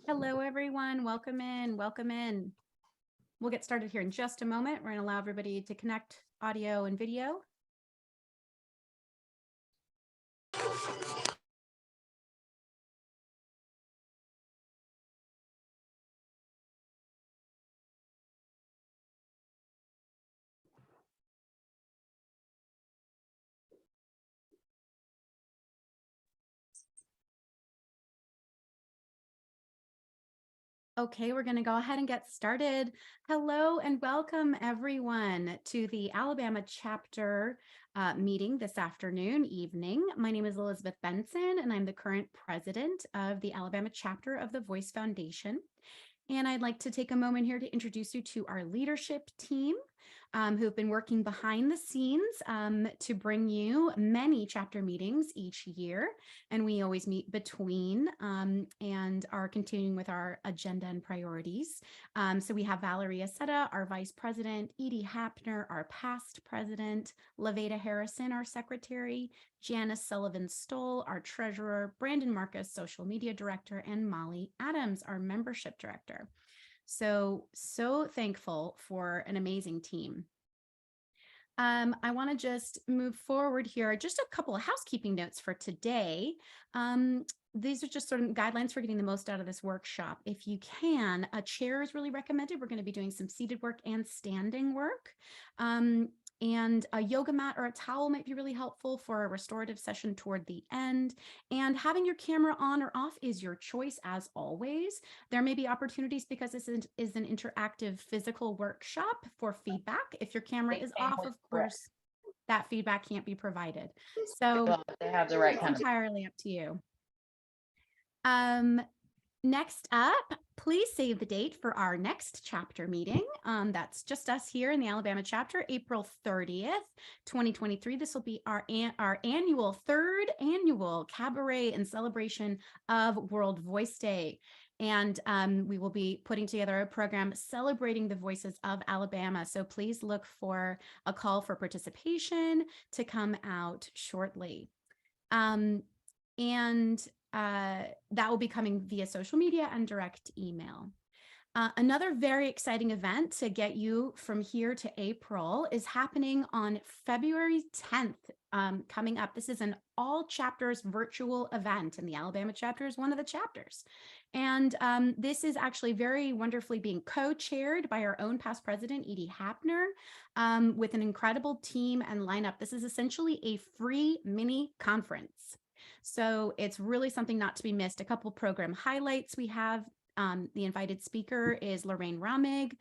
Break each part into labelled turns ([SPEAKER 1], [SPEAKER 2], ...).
[SPEAKER 1] Hello, everyone. Welcome in. Welcome in. We'll get started here in just a moment. We're going to allow everybody to connect audio and video. Okay, we're going to go ahead and get started. Hello and welcome everyone to the Alabama chapter meeting this evening. My name is Elizabeth Benson and I'm the current president of the Alabama chapter of the Voice Foundation. And I'd like to take a moment here to introduce you to our leadership team who have been working behind the scenes to bring you many chapter meetings each year. And we always meet between and are continuing with our agenda and priorities. So we have Valerie Aceta, our vice president, Edie Hapner, our past president, Laveda Harrison, our secretary, Janice Sullivan-Stoll, our treasurer, Brandon Marcus, social media director, and Molly Adams, our membership director. So thankful for an amazing team. I want to just move forward here. Just a couple of housekeeping notes for today. These are just sort of guidelines for getting the most out of this workshop. If you can, a chair is really recommended. We're going to be doing some seated work and standing work. And a yoga mat or a towel might be really helpful for a restorative session toward the end. And having your camera on or off is your choice as always. There may be opportunities because this is an interactive physical workshop for feedback. If your camera is off, of course, that feedback can't be provided. So
[SPEAKER 2] they have the right kind of
[SPEAKER 1] entirely up to you. Next up, please save the date for our next chapter meeting. That's just us here in the Alabama chapter, April 30th, 2023. This will be our third annual cabaret and celebration of World Voice Day. And we will be putting together a program celebrating the voices of Alabama. So please look for a call for participation to come out shortly. That will be coming via social media and direct email. Another very exciting event to get you from here to April is happening on February 10th, coming up. This is an all chapters virtual event, and the Alabama chapter is one of the chapters. And this is actually very wonderfully being co-chaired by our own past president, Edie Hapner, with an incredible team and lineup. This is essentially a free mini conference. So it's really something not to be missed. A couple program highlights we have. The invited speaker is Lorraine Ramig,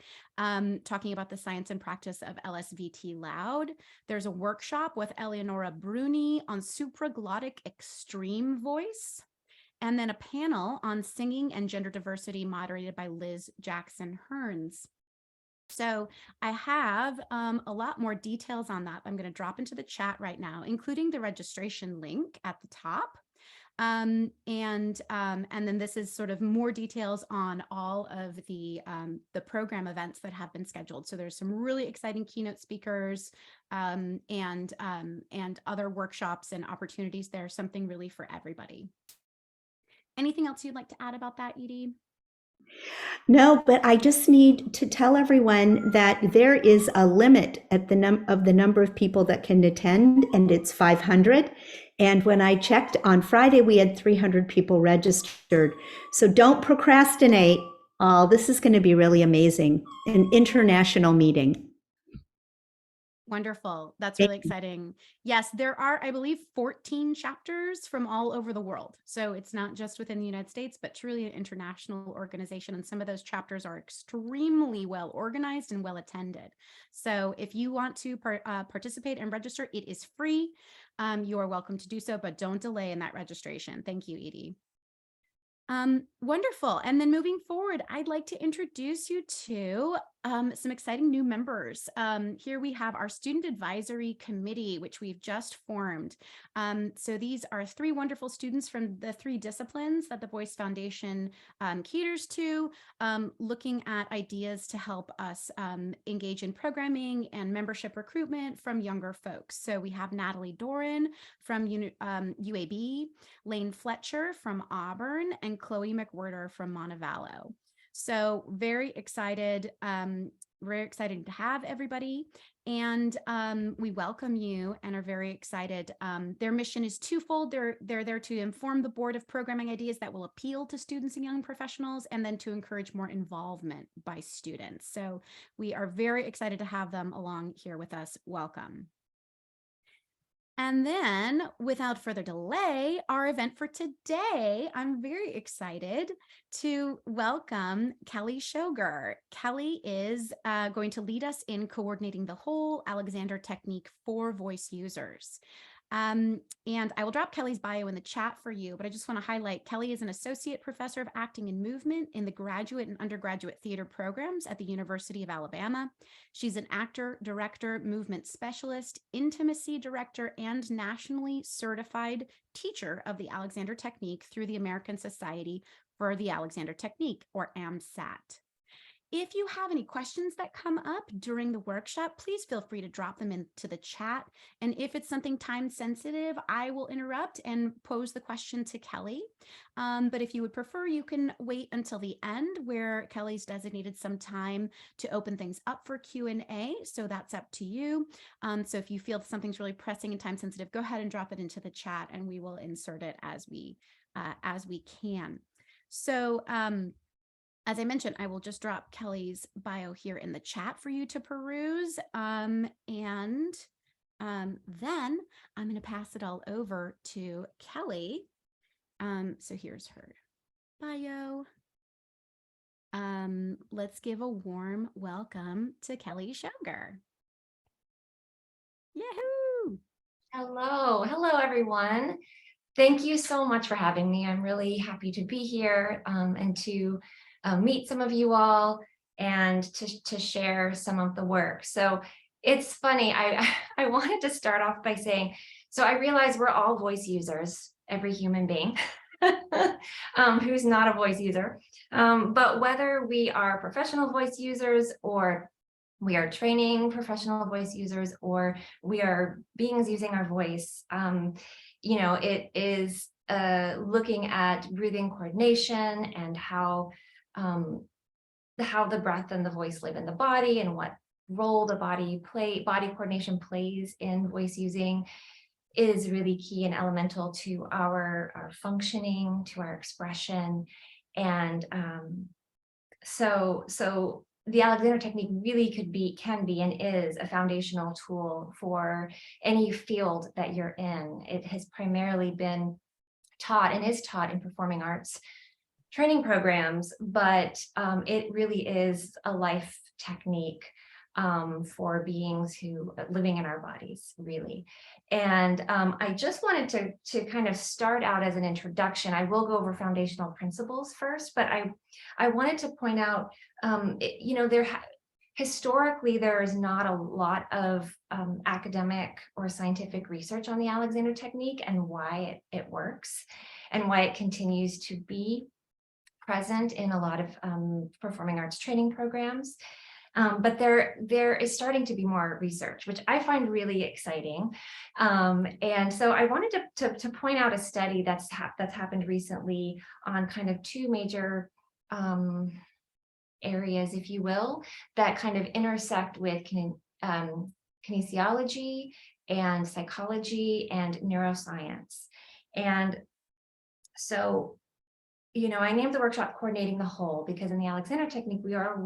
[SPEAKER 1] talking about the science and practice of LSVT loud. There's a workshop with Eleonora Bruni on supraglottic extreme voice. And then a panel on singing and gender diversity moderated by Liz Jackson Hearns. So I have a lot more details on that. I'm going to drop into the chat right now, including the registration link at the top. And then this is sort of more details on all of the program events that have been scheduled. So there's some really exciting keynote speakers and other workshops and opportunities there, something really for everybody. Anything else you'd like to add about that, Edie?
[SPEAKER 3] No, but I just need to tell everyone that there is a limit at the number of people that can attend, and it's 500. And when I checked on Friday, we had 300 people registered. So don't procrastinate. This is going to be really amazing. An international meeting.
[SPEAKER 1] Wonderful. That's really exciting. Yes, there are, I believe, 14 chapters from all over the world. So it's not just within the United States, but truly an international organization. And some of those chapters are extremely well organized and well attended. So if you want to participate and register, it is free. You are welcome to do so, but don't delay in that registration. Thank you, Edie. Wonderful. And then moving forward, I'd like to introduce you to some exciting new members. Here we have our Student Advisory Committee, which we've just formed. So these are 3 wonderful students from the 3 disciplines that the Voice Foundation caters to, looking at ideas to help us engage in programming and membership recruitment from younger folks. So we have Natalie Doran from UAB, Lane Fletcher from Auburn, and Chloe McWhirter from Montevallo. So very excited to have everybody, and we welcome you and are very excited. Their mission is twofold. They're there to inform the board of programming ideas that will appeal to students and young professionals, and then to encourage more involvement by students. So we are very excited to have them along here with us. Welcome. And then, without further delay, our event for today, I'm very excited to welcome Kelley Schoger. Kelley is going to lead us in coordinating the whole Alexander technique for voice users. And I will drop Kelley's bio in the chat for you, but I just want to highlight Kelley is an associate professor of acting and movement in the graduate and undergraduate theater programs at the University of Alabama. She's an actor, director, movement specialist, intimacy director, and nationally certified teacher of the Alexander technique through the American Society for the Alexander Technique, or AmSAT. If you have any questions that come up during the workshop, please feel free to drop them into the chat. And if it's something time sensitive, I will interrupt and pose the question to Kelley. But if you would prefer, you can wait until the end, where Kelley's designated some time to open things up for Q&A. So that's up to you. So if you feel something's really pressing and time sensitive, go ahead and drop it into the chat and we will insert it as we can. So, as I mentioned, I will just drop Kelley's bio here in the chat for you to peruse. Then I'm going to pass it all over to Kelley. So here's her bio. Let's give a warm welcome to Kelley Schoger. Yahoo!
[SPEAKER 2] Hello, everyone. Thank you so much for having me. I'm really happy to be here and to meet some of you all and to share some of the work. So it's funny, I wanted to start off by saying, so I realize we're all voice users, every human being who's not a voice user. But whether we are professional voice users, or we are training professional voice users, or we are beings using our voice, you know, it is looking at breathing coordination and how the breath and the voice live in the body, and what role the body coordination plays in voice using is really key and elemental to our functioning, to our expression. And so the Alexander technique really can be and is a foundational tool for any field that you're in. It has primarily been taught and is taught in performing arts training programs, but it really is a life technique for beings who living in our bodies, really. And I just wanted to kind of start out as an introduction. I will go over foundational principles first, but I wanted to point out, you know, historically, there is not a lot of academic or scientific research on the Alexander technique and why it works and why it continues to be present in a lot of performing arts training programs. But there is starting to be more research, which I find really exciting. And so I wanted to point out a study that's happened recently on kind of 2 major areas, if you will, that kind of intersect with kinesiology and psychology and neuroscience. And so, you know, I named the workshop Coordinating the Whole because in the Alexander technique, we are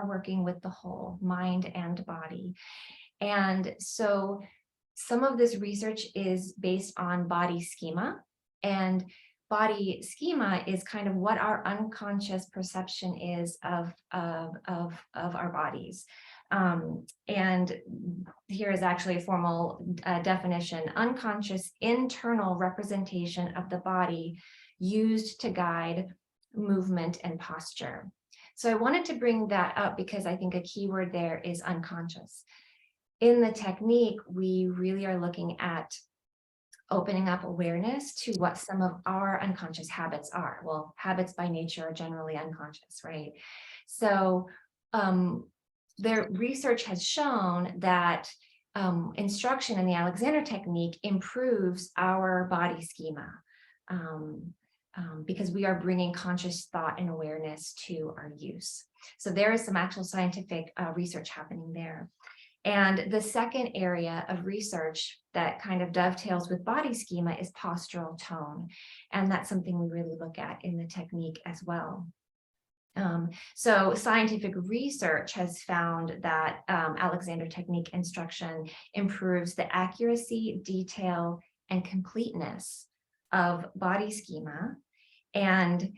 [SPEAKER 2] working with the whole, mind and body. And so some of this research is based on body schema, and body schema is kind of what our unconscious perception is of our bodies. And here is actually a formal definition: unconscious internal representation of the body used to guide movement and posture. So I wanted to bring that up because I think a key word there is unconscious. In the technique, we really are looking at opening up awareness to what some of our unconscious habits are. Well, habits by nature are generally unconscious, right? So their research has shown that instruction in the Alexander technique improves our body schema because we are bringing conscious thought and awareness to our use. So there is some actual scientific research happening there. And the second area of research that kind of dovetails with body schema is postural tone. And that's something we really look at in the technique as well. So scientific research has found that Alexander technique instruction improves the accuracy, detail, and completeness of body schema and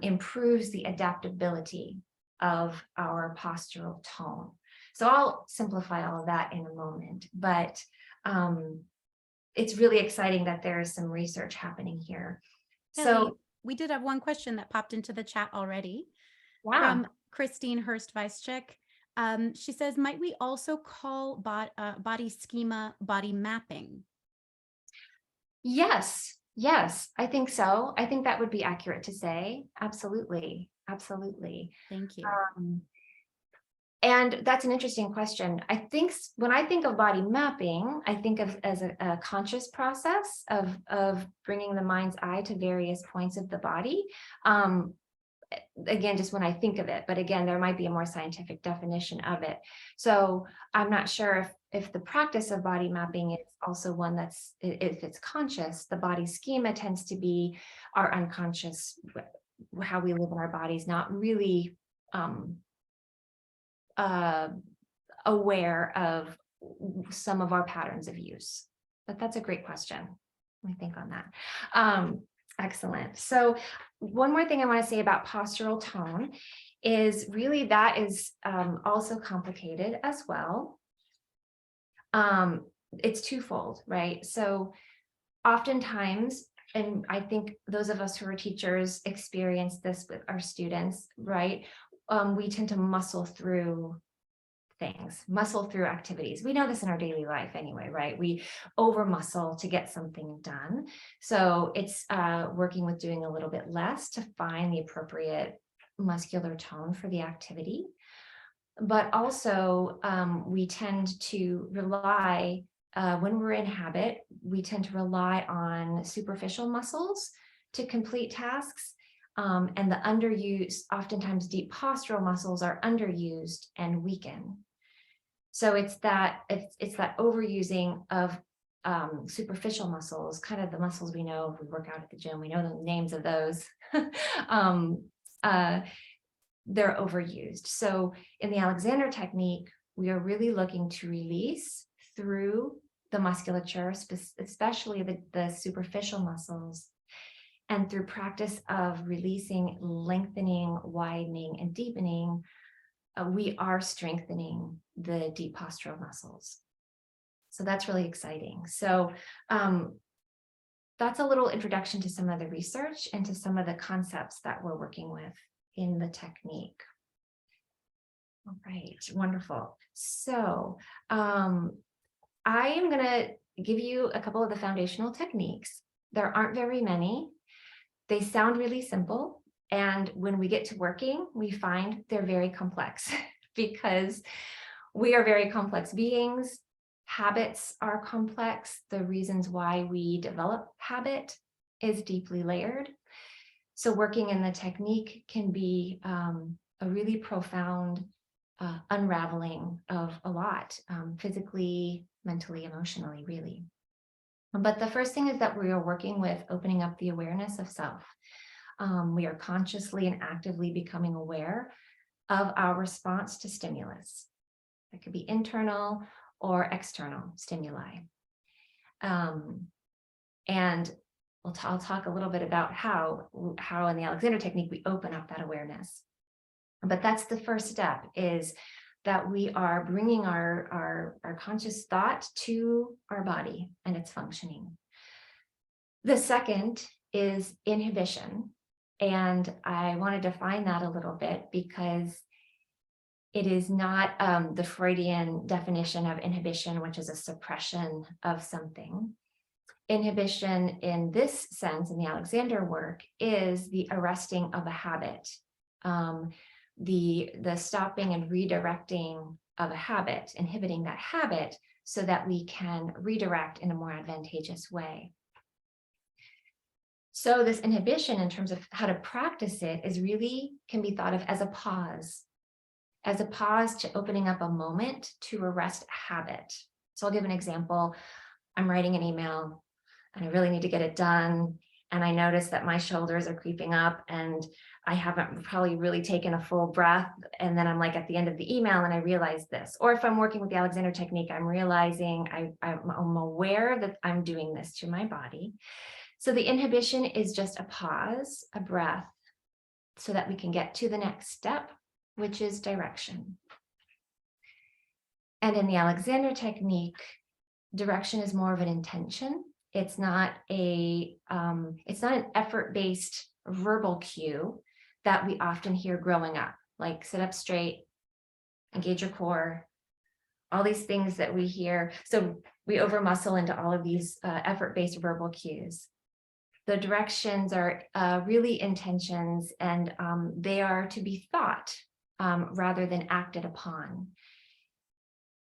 [SPEAKER 2] improves the adaptability of our postural tone. So I'll simplify all of that in a moment, but it's really exciting that there is some research happening here.
[SPEAKER 1] Kelley,
[SPEAKER 2] So
[SPEAKER 1] we did have one question that popped into the chat already.
[SPEAKER 2] wow.
[SPEAKER 1] From Christine Hurst-Weischek. She says, might we also call body schema body mapping?
[SPEAKER 2] Yes, I think so. I think that would be accurate to say. Absolutely, absolutely.
[SPEAKER 1] Thank you.
[SPEAKER 2] And that's an interesting question. I think when I think of body mapping, I think of as a conscious process of bringing the mind's eye to various points of the body. Again, just when I think of it, but again, there might be a more scientific definition of it. So I'm not sure if the practice of body mapping is also one that's, if it's conscious. The body schema tends to be our unconscious, how we live in our bodies, not really aware of some of our patterns of use. But that's a great question. Let me think on that. Excellent. So one more thing I want to say about postural tone is really that is also complicated as well. It's twofold, right? So oftentimes, and I think those of us who are teachers experience this with our students, right? We tend to muscle through things, muscle through activities. We know this in our daily life anyway, right? We over muscle to get something done. So it's working with doing a little bit less to find the appropriate muscular tone for the activity. But also we tend to rely, when we're in habit, we tend to rely on superficial muscles to complete tasks. And the underused, oftentimes deep postural muscles are underused and weaken. So it's that overusing of superficial muscles, kind of the muscles we know if we work out at the gym, we know the names of those. They're overused. So in the Alexander technique, we are really looking to release through the musculature, especially the superficial muscles. And through practice of releasing, lengthening, widening, and deepening, we are strengthening the deep postural muscles. So that's really exciting. So that's a little introduction to some of the research and to some of the concepts that we're working with in the technique. All right, wonderful. So I am going to give you a couple of the foundational techniques. There aren't very many. They sound really simple. And when we get to working, we find they're very complex because we are very complex beings. Habits are complex. The reasons why we develop habit is deeply layered. So working in the technique can be a really profound unraveling of a lot, physically, mentally, emotionally, really. But the first thing is that we are working with opening up the awareness of self. We are consciously and actively becoming aware of our response to stimulus. It could be internal or external stimuli. And I'll talk a little bit about how in the Alexander technique we open up that awareness. But that's the first step, is that we are bringing our conscious thought to our body and its functioning. The second is inhibition. And I want to define that a little bit because it is not the Freudian definition of inhibition, which is a suppression of something. Inhibition in this sense, in the Alexander work, is the arresting of a habit, the stopping and redirecting of a habit, inhibiting that habit so that we can redirect in a more advantageous way. So this inhibition, in terms of how to practice it, is really can be thought of as a pause to opening up a moment to arrest a habit. So I'll give an example. I'm writing an email and I really need to get it done. And I notice that my shoulders are creeping up and I haven't probably really taken a full breath. And then I'm like at the end of the email and I realize this. Or if I'm working with the Alexander technique, I'm realizing I'm aware that I'm doing this to my body. So the inhibition is just a pause, a breath, so that we can get to the next step, which is direction. And in the Alexander technique, direction is more of an intention. It's not an effort-based verbal cue that we often hear growing up, like sit up straight, engage your core, all these things that we hear. So we over muscle into all of these effort-based verbal cues. The directions are really intentions, and they are to be thought rather than acted upon.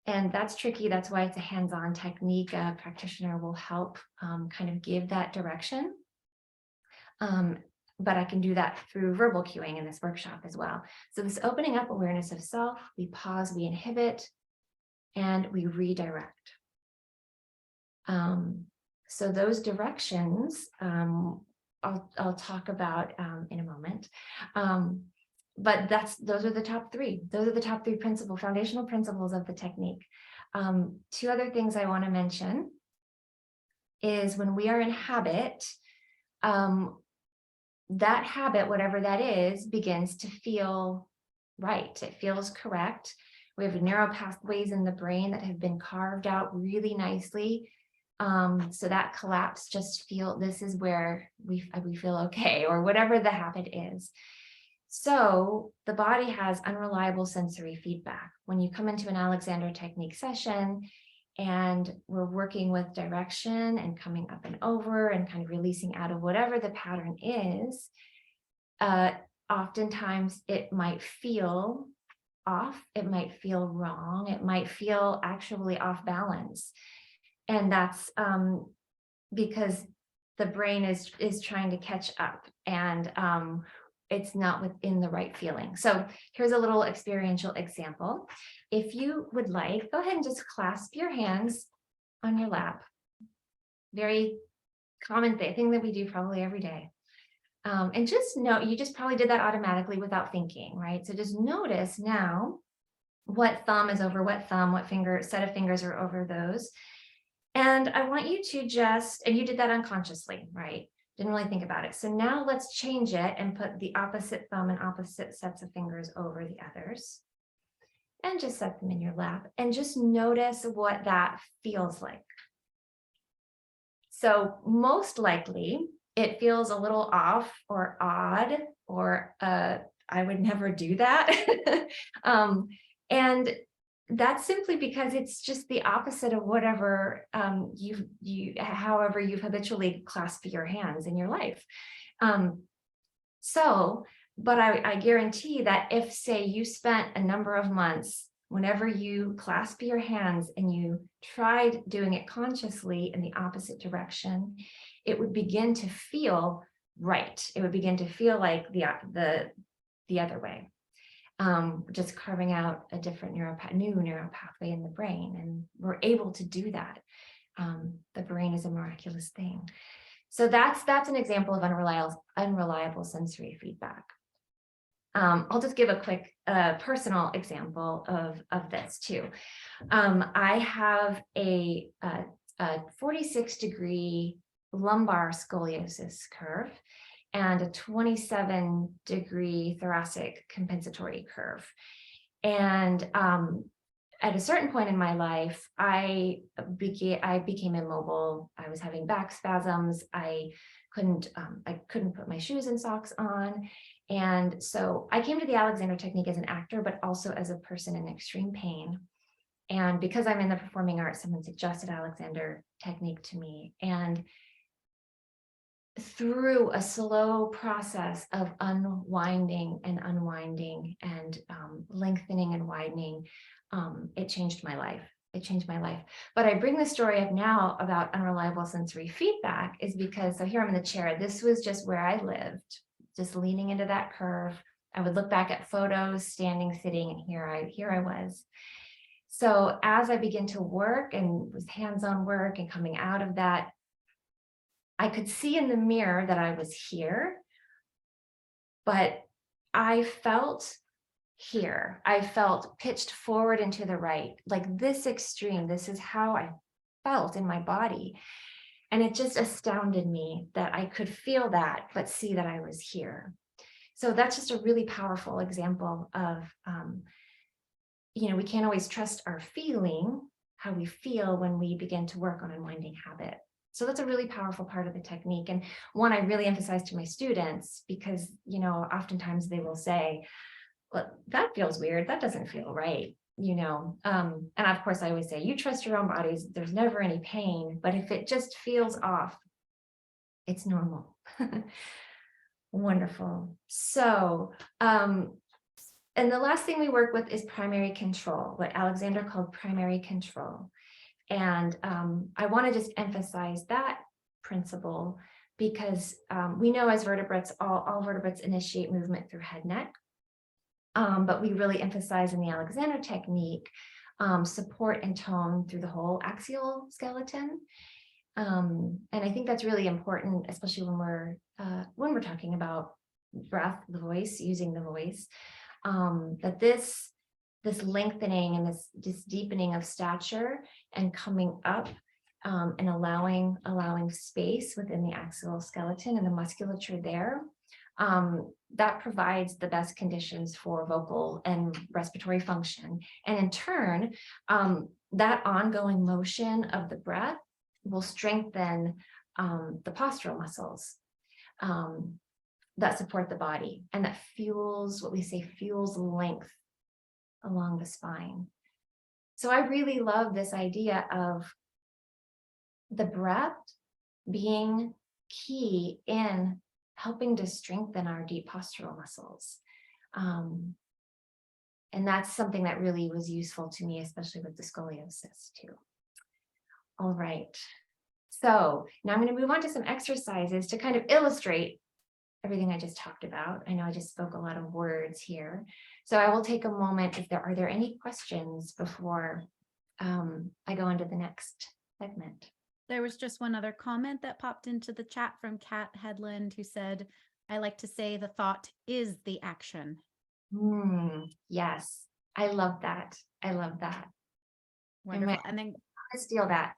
[SPEAKER 2] And that's tricky. That's why it's a hands-on technique. A practitioner will help kind of give that direction. But I can do that through verbal cueing in this workshop as well. So this opening up awareness of self, we pause, we inhibit, and we redirect. So those directions I'll talk about in a moment. But those are the top three. Those are the top three foundational principles of the technique. Two other things I want to mention is when we are in habit, that habit, whatever that is, begins to feel right. It feels correct. We have neural pathways in the brain that have been carved out really nicely. So that collapse, this is where we feel okay, or whatever the habit is. So the body has unreliable sensory feedback. When you come into an Alexander technique session and we're working with direction and coming up and over and kind of releasing out of whatever the pattern is, oftentimes it might feel off, it might feel wrong, it might feel actually off balance. And that's because the brain is trying to catch up, and it's not within the right feeling. So here's a little experiential example. If you would like, go ahead and just clasp your hands on your lap. Very common thing that we do probably every day. And just know, you just probably did that automatically without thinking, right? So just notice now what thumb is over what thumb, what set of fingers are over those. And I want you to and you did that unconsciously, right? Didn't really think about it. So now let's change it and put the opposite thumb and opposite sets of fingers over the others. And just set them in your lap and just notice what that feels like. So most likely it feels a little off or odd, or I would never do that. And that's simply because it's just the opposite of whatever however you've habitually clasped your hands in your life. But I guarantee that if, say, you spent a number of months, whenever you clasp your hands and you tried doing it consciously in the opposite direction, it would begin to feel right. It would begin to feel like the other way. Just carving out a different new neural pathway in the brain, and we're able to do that. The brain is a miraculous thing. So that's an example of unreliable sensory feedback. I'll just give a quick personal example of this too. I have a 46-degree lumbar scoliosis curve and a 27-degree thoracic compensatory curve. And at a certain point in my life, I became immobile. I was having back spasms. I I couldn't put my shoes and socks on. And so I came to the Alexander technique as an actor, but also as a person in extreme pain. And because I'm in the performing arts, someone suggested Alexander technique to me. And through a slow process of unwinding and lengthening and widening, it changed my life. It changed my life. But I bring the story up now about unreliable sensory feedback is because, so here I'm in the chair. This was just where I lived, just leaning into that curve. I would look back at photos, standing, sitting, and here I was. So as I began to work and was hands-on work and coming out of that, I could see in the mirror that I was here, but I felt here. I felt pitched forward and to the right, like this extreme. This is how I felt in my body. And it just astounded me that I could feel that, but see that I was here. So that's just a really powerful example of, we can't always trust our feeling, how we feel when we begin to work on unwinding habit. So that's a really powerful part of the technique. And one I really emphasize to my students because, oftentimes they will say, well, that feels weird. That doesn't feel right, And of course I always say, you trust your own bodies. There's never any pain, but if it just feels off, it's normal. Wonderful. So, and the last thing we work with is primary control, what Alexander called primary control. And I want to just emphasize that principle because we know as vertebrates, all vertebrates initiate movement through head, neck. But we really emphasize in the Alexander technique, support and tone through the whole axial skeleton. And I think that's really important, especially when we're talking about breath, the voice, using the voice, that this lengthening and this deepening of stature and coming up and allowing space within the axial skeleton and the musculature there, that provides the best conditions for vocal and respiratory function. And in turn, that ongoing motion of the breath will strengthen the postural muscles that support the body and that fuels length along the spine. So I really love this idea of the breath being key in helping to strengthen our deep postural muscles. And that's something that really was useful to me, especially with the scoliosis too. All right. So now I'm going to move on to some exercises to kind of illustrate everything I just talked about. I know I just spoke a lot of words here. So I will take a moment if are there any questions before I go into the next segment.
[SPEAKER 1] There was just one other comment that popped into the chat from Kat Headland, who said, I like to say the thought is the action.
[SPEAKER 2] Yes, I love that. I love that.
[SPEAKER 1] Wonderful. And then
[SPEAKER 2] I steal that.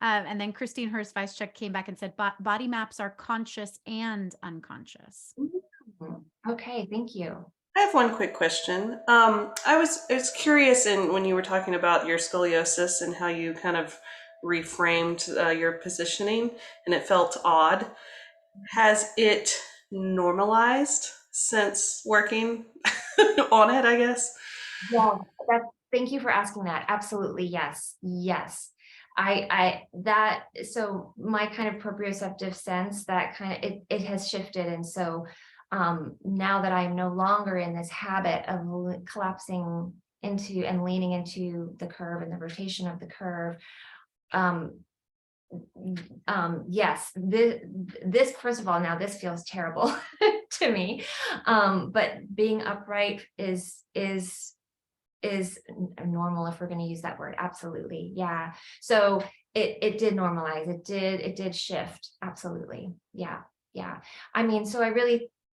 [SPEAKER 1] And then Christine Hurst-Weischuk came back and said, body maps are conscious and unconscious.
[SPEAKER 2] Okay, thank you.
[SPEAKER 4] I have one quick question. I was curious when you were talking about your scoliosis and how you kind of reframed your positioning and it felt odd. Has it normalized since working on it, I guess?
[SPEAKER 2] Yeah, thank you for asking that. Absolutely, yes. Yes. So my kind of proprioceptive sense, that kind of, it has shifted. And so now that I'm no longer in this habit of collapsing into and leaning into the curve and the rotation of the curve, yes, this first of all, now this feels terrible to me, but being upright is normal, if we're going to use that word. Absolutely. Yeah. So it did normalize. It did shift. Absolutely. Yeah. Yeah. I mean, so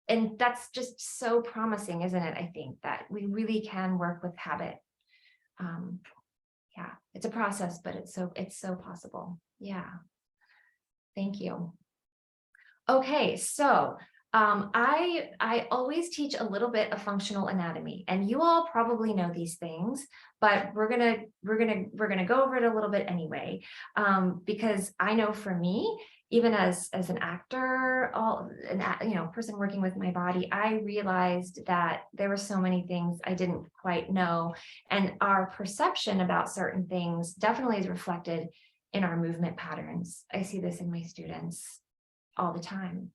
[SPEAKER 2] and that's just so promising, isn't it? I think that we really can work with habit. Yeah, it's a process, but it's so possible. Yeah. Thank you. Okay. So I always teach a little bit of functional anatomy, and you all probably know these things, but we're gonna go over it a little bit anyway, because I know for me, even as an actor, person working with my body, I realized that there were so many things I didn't quite know. And our perception about certain things definitely is reflected in our movement patterns. I see this in my students all the time.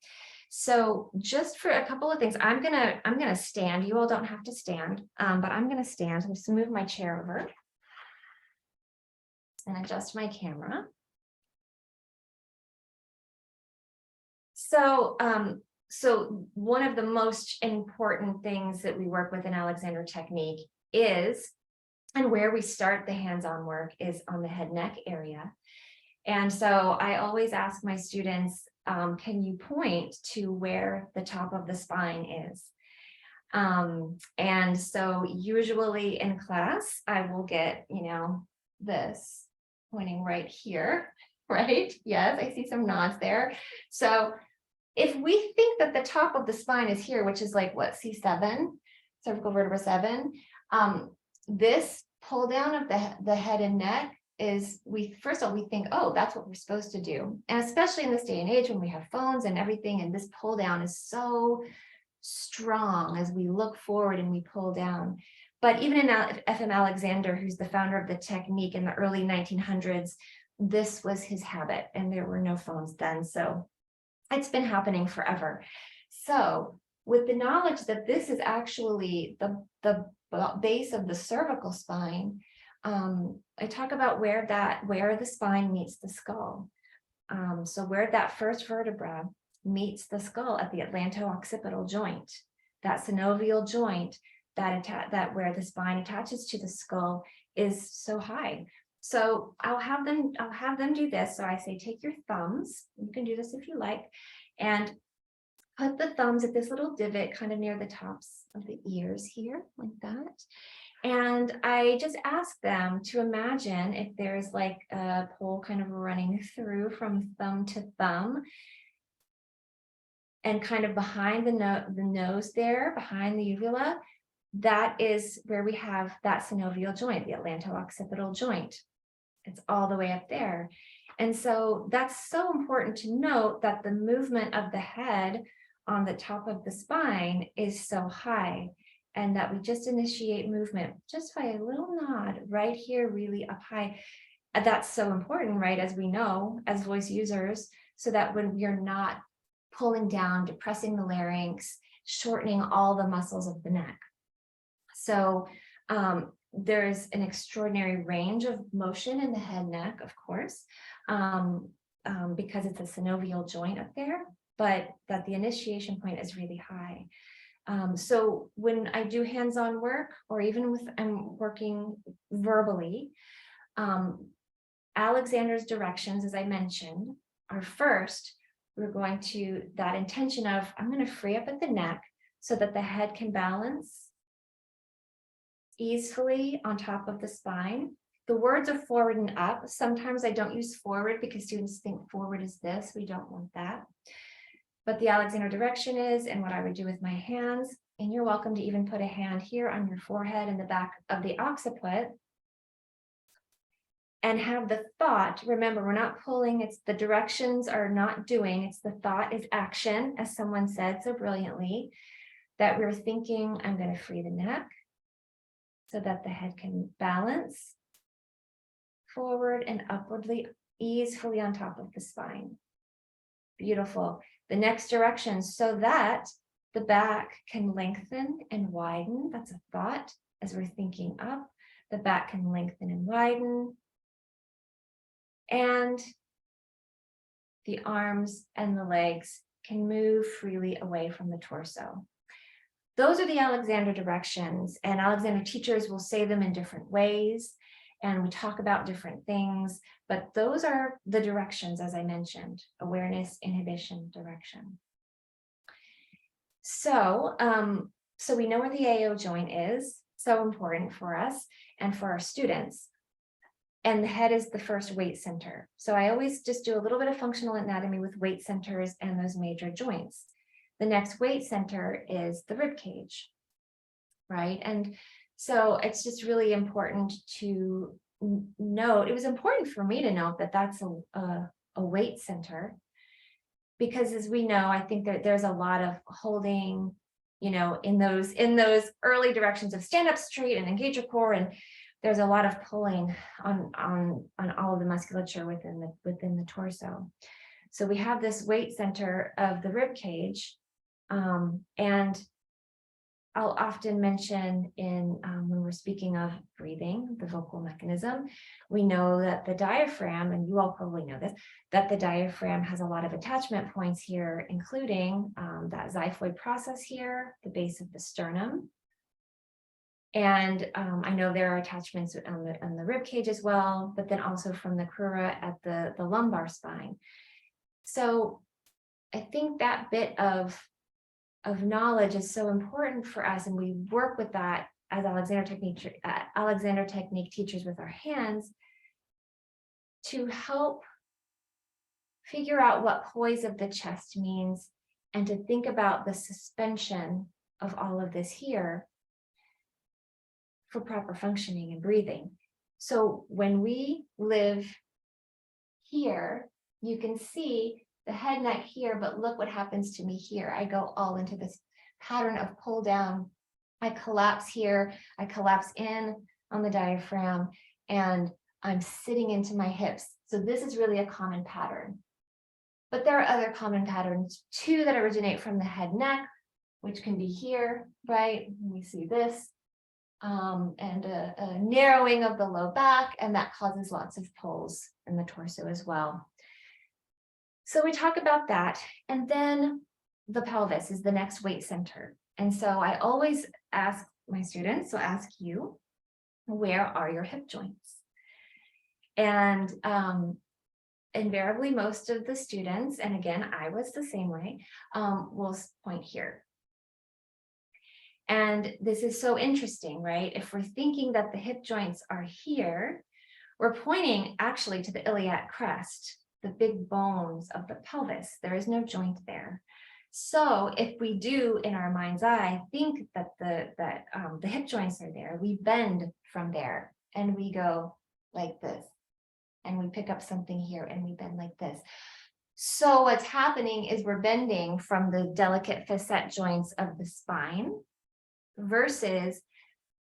[SPEAKER 2] So just for a couple of things, I'm gonna stand. You all don't have to stand, but I'm gonna stand. So I'm just gonna move my chair over and adjust my camera. So, so one of the most important things that we work with in Alexander technique is, and where we start the hands-on work is on the head neck area. And so I always ask my students, can you point to where the top of the spine is? And so usually in class, I will get, this pointing right here, right? Yes, I see some nods there. So if we think that the top of the spine is here, which is like what, C7, cervical vertebra 7, this pull down of the head and neck is, first of all, we think, oh, that's what we're supposed to do. And especially in this day and age when we have phones and everything, and this pull down is so strong as we look forward and we pull down. But even in F.M. Alexander, who's the founder of the technique in the early 1900s, this was his habit, and there were no phones then. So it's been happening forever. So with the knowledge that this is actually the base of the cervical spine, I talk about where the spine meets the skull. So where that first vertebra meets the skull at the atlanto-occipital joint, that synovial joint, that where the spine attaches to the skull is so high. So I'll have them do this. So I say, take your thumbs, you can do this if you like, and put the thumbs at this little divot kind of near the tops of the ears here, like that. And I just ask them to imagine if there's like a pole kind of running through from thumb to thumb, and kind of behind the nose there, behind the uvula, that is where we have that synovial joint, the atlanto-occipital joint. It's all the way up there. And so that's so important to note, that the movement of the head on the top of the spine is so high, and that we just initiate movement just by a little nod right here, really up high. And that's so important, right? As we know, as voice users, so that when we are not pulling down, depressing the larynx, shortening all the muscles of the neck. So there's an extraordinary range of motion in the head neck, of course, because it's a synovial joint up there, but that the initiation point is really high. So when I do hands-on work, or even with I'm working verbally, Alexander's directions, as I mentioned, are first, we're going to that intention of, I'm going to free up at the neck so that the head can balance easily on top of the spine. The words are forward and up. Sometimes I don't use forward because students think forward is this. We don't want that. But the Alexander direction is, and what I would do with my hands, and you're welcome to even put a hand here on your forehead in the back of the occiput, and have the thought, remember, we're not pulling, it's the directions are not doing, it's the thought is action, as someone said so brilliantly, that we're thinking, I'm going to free the neck so that the head can balance forward and upwardly, easily on top of the spine. Beautiful. The next direction, so that the back can lengthen and widen. That's a thought as we're thinking up. The back can lengthen and widen. And the arms and the legs can move freely away from the torso. Those are the Alexander directions, and Alexander teachers will say them in different ways, and we talk about different things, but those are the directions, as I mentioned: awareness, inhibition, direction. So, so we know where the AO joint is, so important for us and for our students. And the head is the first weight center. So I always just do a little bit of functional anatomy with weight centers and those major joints. The next weight center is the rib cage, right? And so it's just really important to note, it was important for me to note that that's a weight center, because as we know, I think that there's a lot of holding, you know, in those early directions of stand up straight and engage your core, and there's a lot of pulling on all of the musculature within the torso. So we have this weight center of the rib cage, and I'll often mention when we're speaking of breathing, the vocal mechanism, we know that the diaphragm, and you all probably know this, that the diaphragm has a lot of attachment points here, including that xiphoid process here, the base of the sternum. And I know there are attachments on the rib cage as well, but then also from the crura at the lumbar spine. So I think that bit of knowledge is so important for us, and we work with that as Alexander Technique teachers with our hands to help figure out what poise of the chest means, and to think about the suspension of all of this here for proper functioning and breathing. So when we live here, you can see the head, neck here, but look what happens to me here. I go all into this pattern of pull down. I collapse here, I collapse in on the diaphragm, and I'm sitting into my hips. So this is really a common pattern. But there are other common patterns too that originate from the head, neck, which can be here, right? We see this, and a narrowing of the low back, and that causes lots of pulls in the torso as well. So we talk about that, and then the pelvis is the next weight center. And so I always ask my students, so ask you, where are your hip joints? And invariably, most of the students, and again, I was the same way, will point here. And this is so interesting, right? If we're thinking that the hip joints are here, we're pointing actually to the iliac crest, the big bones of the pelvis. There is no joint there. So if we do in our mind's eye think that the hip joints are there, we bend from there and we go like this, and we pick up something here and we bend like this. So what's happening is we're bending from the delicate facet joints of the spine versus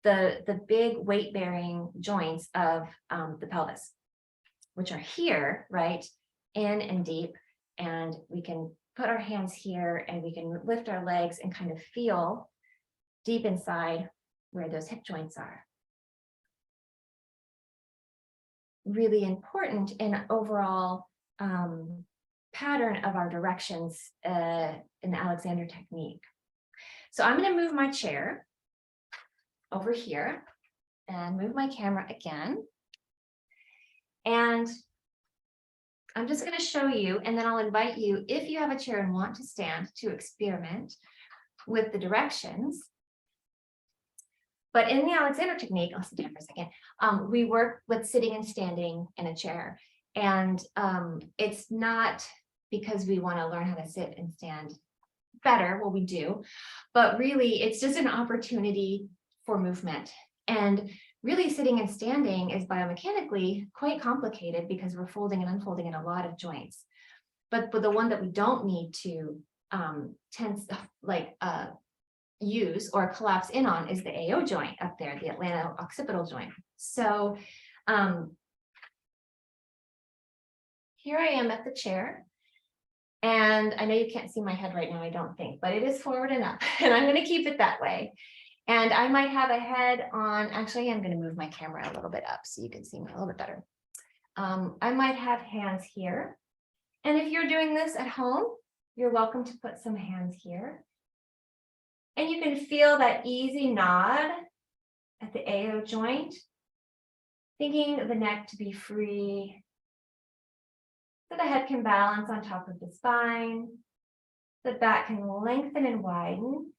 [SPEAKER 2] the big weight-bearing joints of the pelvis, which are here, right, in and deep, and we can put our hands here and we can lift our legs and kind of feel deep inside where those hip joints are. Really important in overall pattern of our directions in the Alexander Technique. So I'm going to move my chair over here and move my camera again. And I'm just going to show you, and then I'll invite you, if you have a chair and want to stand, to experiment with the directions. But in the Alexander Technique, I'll sit down for a second, we work with sitting and standing in a chair. And it's not because we want to learn how to sit and stand better, well, we do, but really it's just an opportunity for movement. And really sitting and standing is biomechanically quite complicated because we're folding and unfolding in a lot of joints. But the one that we don't need to tense, use or collapse in on is the AO joint up there, the Atlanto-occipital joint. So here I am at the chair. And I know you can't see my head right now, I don't think, but it is forward and up, and I'm going to keep it that way. And I might have a head on, actually, I'm going to move my camera a little bit up so you can see me a little bit better. I might have hands here. And if you're doing this at home, you're welcome to put some hands here. And you can feel that easy nod at the AO joint, thinking the neck to be free, so the head can balance on top of the spine, the back can lengthen and widen.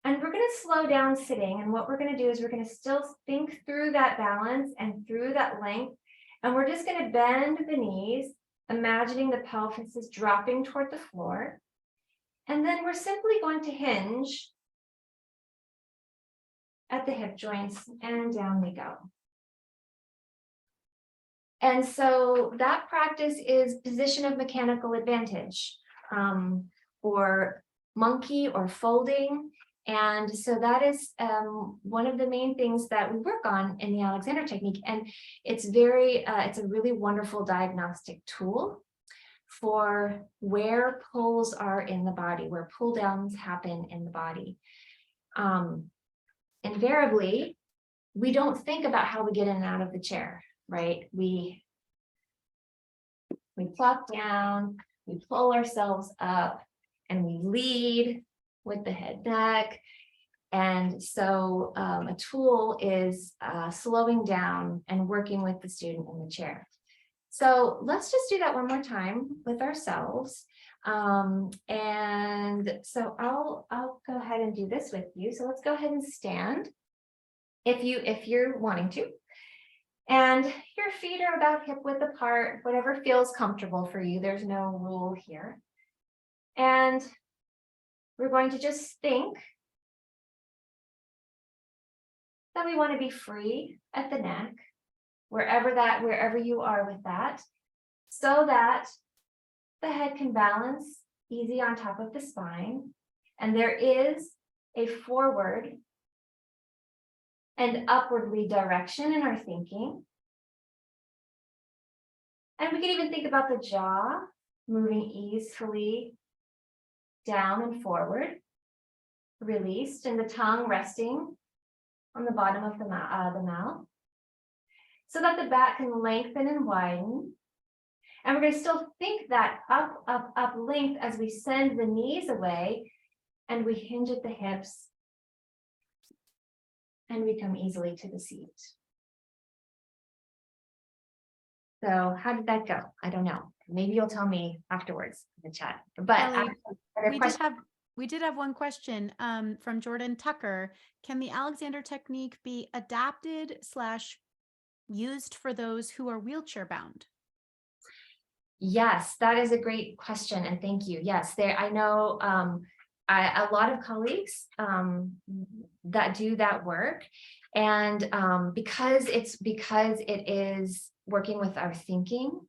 [SPEAKER 2] And we're going to slow down sitting. And what we're going to do is we're going to still think through that balance and through that length. And we're just going to bend the knees, imagining the pelvis is dropping toward the floor. And then we're simply going to hinge at the hip joints, and down we go. And so that practice is position of mechanical advantage. or monkey or folding. And so that is one of the main things that we work on in the Alexander technique. And it's it's a really wonderful diagnostic tool for where pulls are in the body, where pull downs happen in the body. Invariably, we don't think about how we get in and out of the chair, right? We plop down, we pull ourselves up, and we lead with the head neck. And so a tool is slowing down and working with the student in the chair. So let's just do that one more time with ourselves. And so I'll go ahead and do this with you. So let's go ahead and stand if you're wanting to. And your feet are about hip width apart, whatever feels comfortable for you. There's no rule here. And we're going to just think that we want to be free at the neck, wherever you are with that, so that the head can balance easy on top of the spine. And there is a forward and upwardly direction in our thinking. And we can even think about the jaw moving easily down and forward, released, and the tongue resting on the bottom of the mouth, so that the back can lengthen and widen. And we're going to still think that up length as we send the knees away, and we hinge at the hips, and we come easily to the seat. So how did that go? I don't know. Maybe you'll tell me afterwards in the chat. But
[SPEAKER 1] Kelley, we did have one question from Jordan Tucker. Can the Alexander technique be adapted / used for those who are wheelchair bound?
[SPEAKER 2] Yes, that is a great question, and thank you. Yes, I know a lot of colleagues that do that work, and because it is working with our thinking,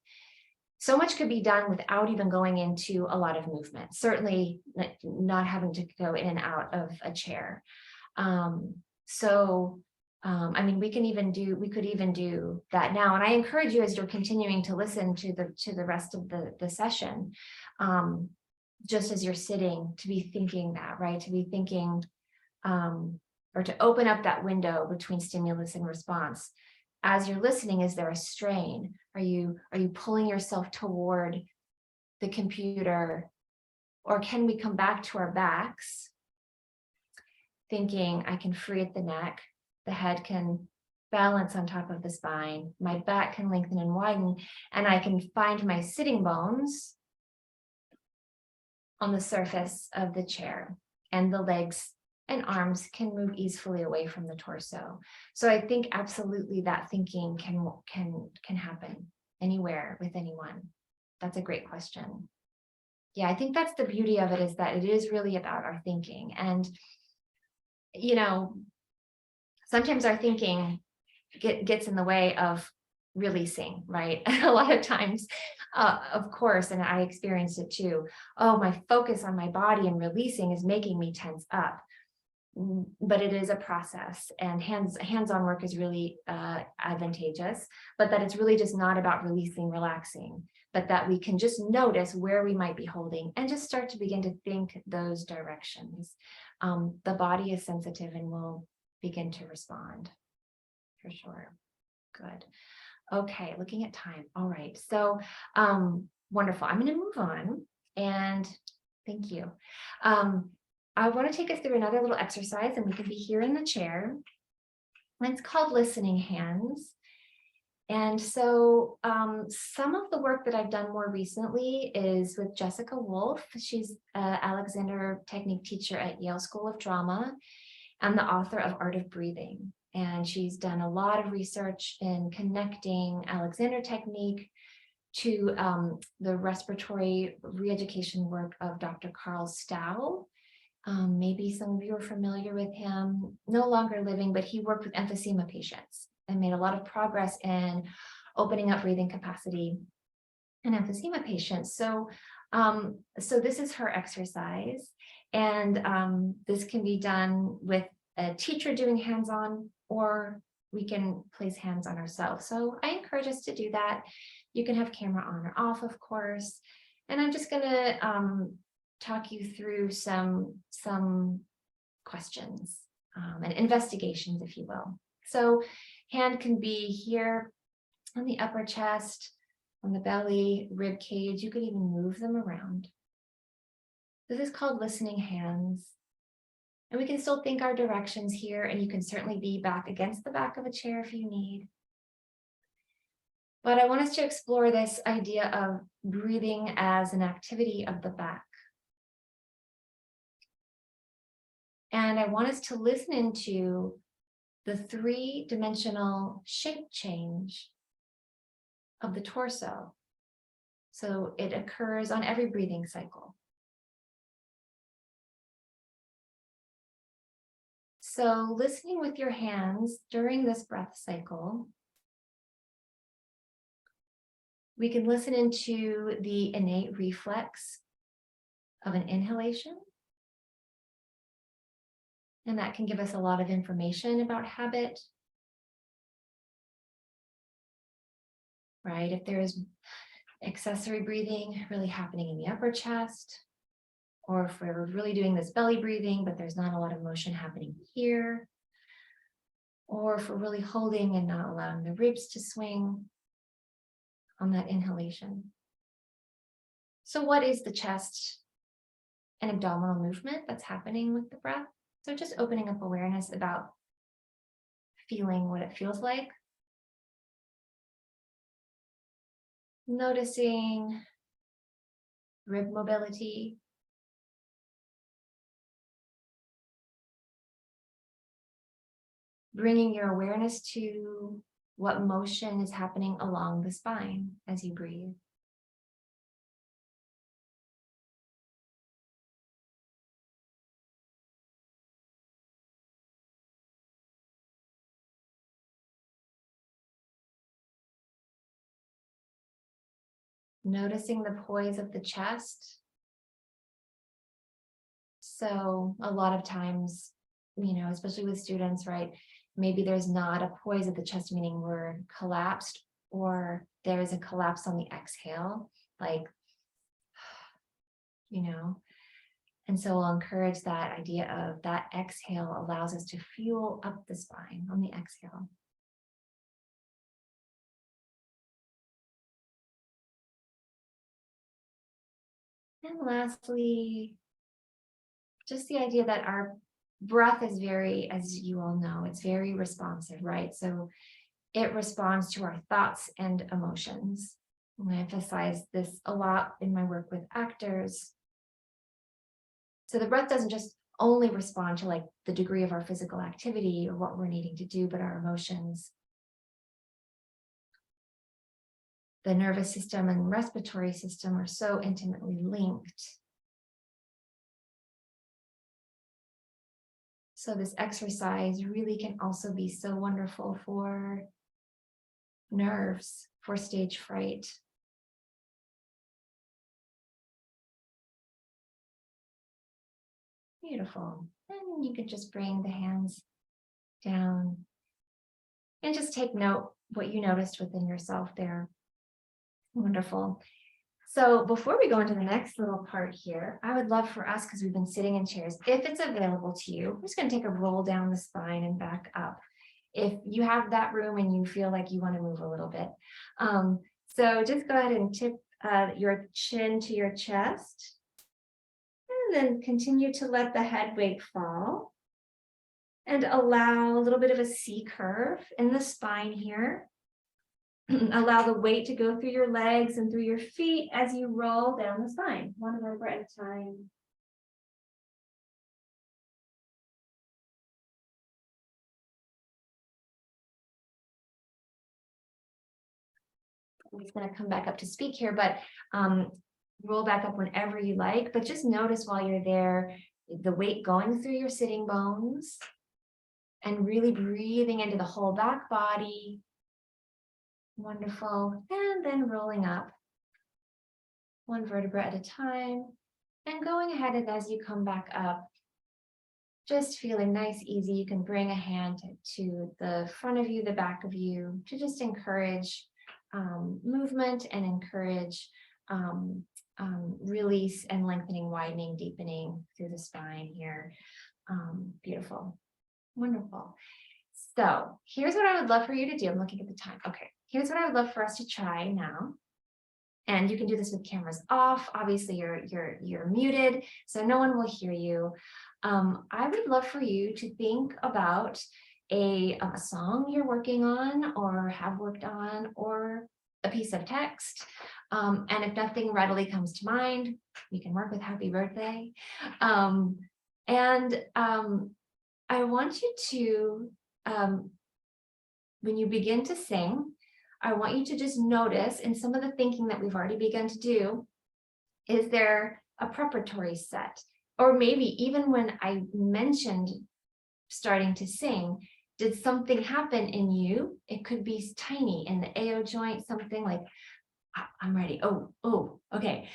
[SPEAKER 2] so much could be done without even going into a lot of movement. Certainly not having to go in and out of a chair. I mean, we could even do that now. And I encourage you, as you're continuing to listen to the rest of the session, just as you're sitting, to be thinking that, right? To be thinking, or to open up that window between stimulus and response. As you're listening, is there a strain? Are you pulling yourself toward the computer? Or can we come back to our backs, thinking I can free at the neck, the head can balance on top of the spine, my back can lengthen and widen, and I can find my sitting bones on the surface of the chair, and the legs and arms can move easily away from the torso. So I think absolutely that thinking can happen anywhere with anyone. That's a great question. Yeah, I think that's the beauty of it, is that it is really about our thinking. And, you know, sometimes our thinking gets in the way of releasing, right? A lot of times, of course, and I experienced it too. Oh, my focus on my body and releasing is making me tense up. But it is a process, and hands-on work is really advantageous, but that it's really just not about releasing, relaxing, but that we can just notice where we might be holding and just start to begin to think those directions. The body is sensitive and will begin to respond, for sure. Good. Okay, looking at time. All right, so wonderful. I'm going to move on, and thank you. I want to take us through another little exercise, and we can be here in the chair. And it's called listening hands. And so some of the work that I've done more recently is with Jessica Wolf. She's an Alexander technique teacher at Yale School of Drama and the author of Art of Breathing. And she's done a lot of research in connecting Alexander technique to the respiratory re-education work of Dr. Carl Stow. Maybe some of you are familiar with him, no longer living, but he worked with emphysema patients and made a lot of progress in opening up breathing capacity an emphysema patient. So this is her exercise, and this can be done with a teacher doing hands-on, or we can place hands on ourselves. So I encourage us to do that. You can have camera on or off, of course. And I'm just gonna talk you through some questions and investigations, if you will. So hand can be here on the upper chest, on the belly, rib cage. You could even move them around. This is called listening hands. And we can still think our directions here, and you can certainly be back against the back of a chair if you need. But I want us to explore this idea of breathing as an activity of the back. And I want us to listen into the three-dimensional shape change of the torso. So it occurs on every breathing cycle. So listening with your hands during this breath cycle, we can listen into the innate reflex of an inhalation. And that can give us a lot of information about habit. Right? If there is accessory breathing really happening in the upper chest, or if we're really doing this belly breathing, but there's not a lot of motion happening here, or if we're really holding and not allowing the ribs to swing on that inhalation. So what is the chest and abdominal movement that's happening with the breath? So just opening up awareness about feeling what it feels like. Noticing rib mobility. Bringing your awareness to what motion is happening along the spine as you breathe. Noticing the poise of the chest. So a lot of times, especially with students, right? Maybe there's not a poise of the chest, meaning we're collapsed, or there is a collapse on the exhale, like, And so we'll encourage that idea of that exhale allows us to fuel up the spine on the exhale. And lastly, just the idea that our breath is very, as you all know, it's very responsive, right? So it responds to our thoughts and emotions. And I emphasize this a lot in my work with actors. So the breath doesn't just only respond to like the degree of our physical activity or what we're needing to do, but our emotions. The nervous system and respiratory system are so intimately linked. So this exercise really can also be so wonderful for nerves, for stage fright. Beautiful. And you could just bring the hands down and just take note what you noticed within yourself there. Wonderful. So before we go into the next little part here, I would love for us, because we've been sitting in chairs, if it's available to you, we're just going to take a roll down the spine and back up. If you have that room and you feel like you want to move a little bit. So just go ahead and tip your chin to your chest. And then continue to let the head weight fall. And allow a little bit of a C curve in the spine here. Allow the weight to go through your legs and through your feet as you roll down the spine, one vertebra at a time. I'm just going to come back up to speak here, but roll back up whenever you like, but just notice while you're there, the weight going through your sitting bones and really breathing into the whole back body. Wonderful. And then rolling up. one vertebra at a time, and going ahead and as you come back up, just feeling nice, easy. You can bring a hand to the front of you, the back of you, to just encourage movement and encourage release and lengthening, widening, deepening through the spine here. Beautiful. Wonderful. So here's what I would love for you to do. I'm looking at the time. Okay. Here's what I would love for us to try now. And you can do this with cameras off. Obviously, you're muted, so no one will hear you. I would love for you to think about a song you're working on or have worked on, or a piece of text. And if nothing readily comes to mind, you can work with Happy Birthday. I want you to, when you begin to sing, I want you to just notice in some of the thinking that we've already begun to do, is there a preparatory set? Or maybe even when I mentioned starting to sing, did something happen in you? It could be tiny in the AO joint, something like, I'm ready. Oh, okay.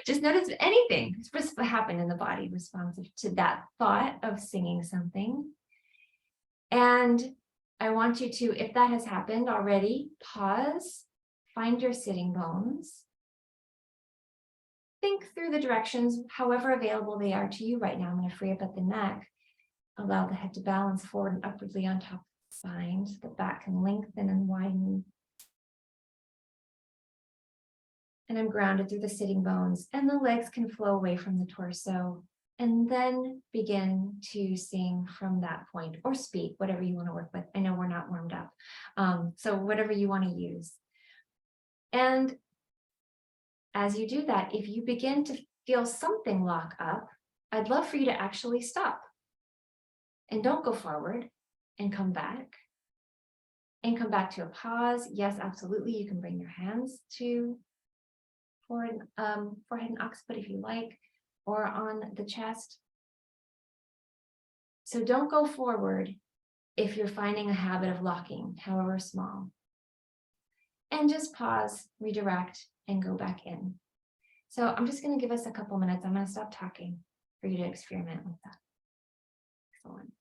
[SPEAKER 2] Just notice anything happened in the body responsive to that thought of singing something. And I want you to, if that has happened already, pause, find your sitting bones. Think through the directions, however available they are to you right now. I'm going to free up at the neck. Allow the head to balance forward and upwardly on top of the spine so the back can lengthen and widen. And I'm grounded through the sitting bones, and the legs can flow away from the torso, and then begin to sing from that point, or speak, whatever you want to work with. I know we're not warmed up, so whatever you want to use. And as you do that, if you begin to feel something lock up, I'd love for you to actually stop. And don't go forward, and come back. And come back to a pause. Yes, absolutely, you can bring your hands to forehead and occiput if you like, or on the chest. So don't go forward if you're finding a habit of locking, however small. And just pause, redirect, and go back in. So I'm just going to give us a couple minutes. I'm going to stop talking for you to experiment with that. Excellent.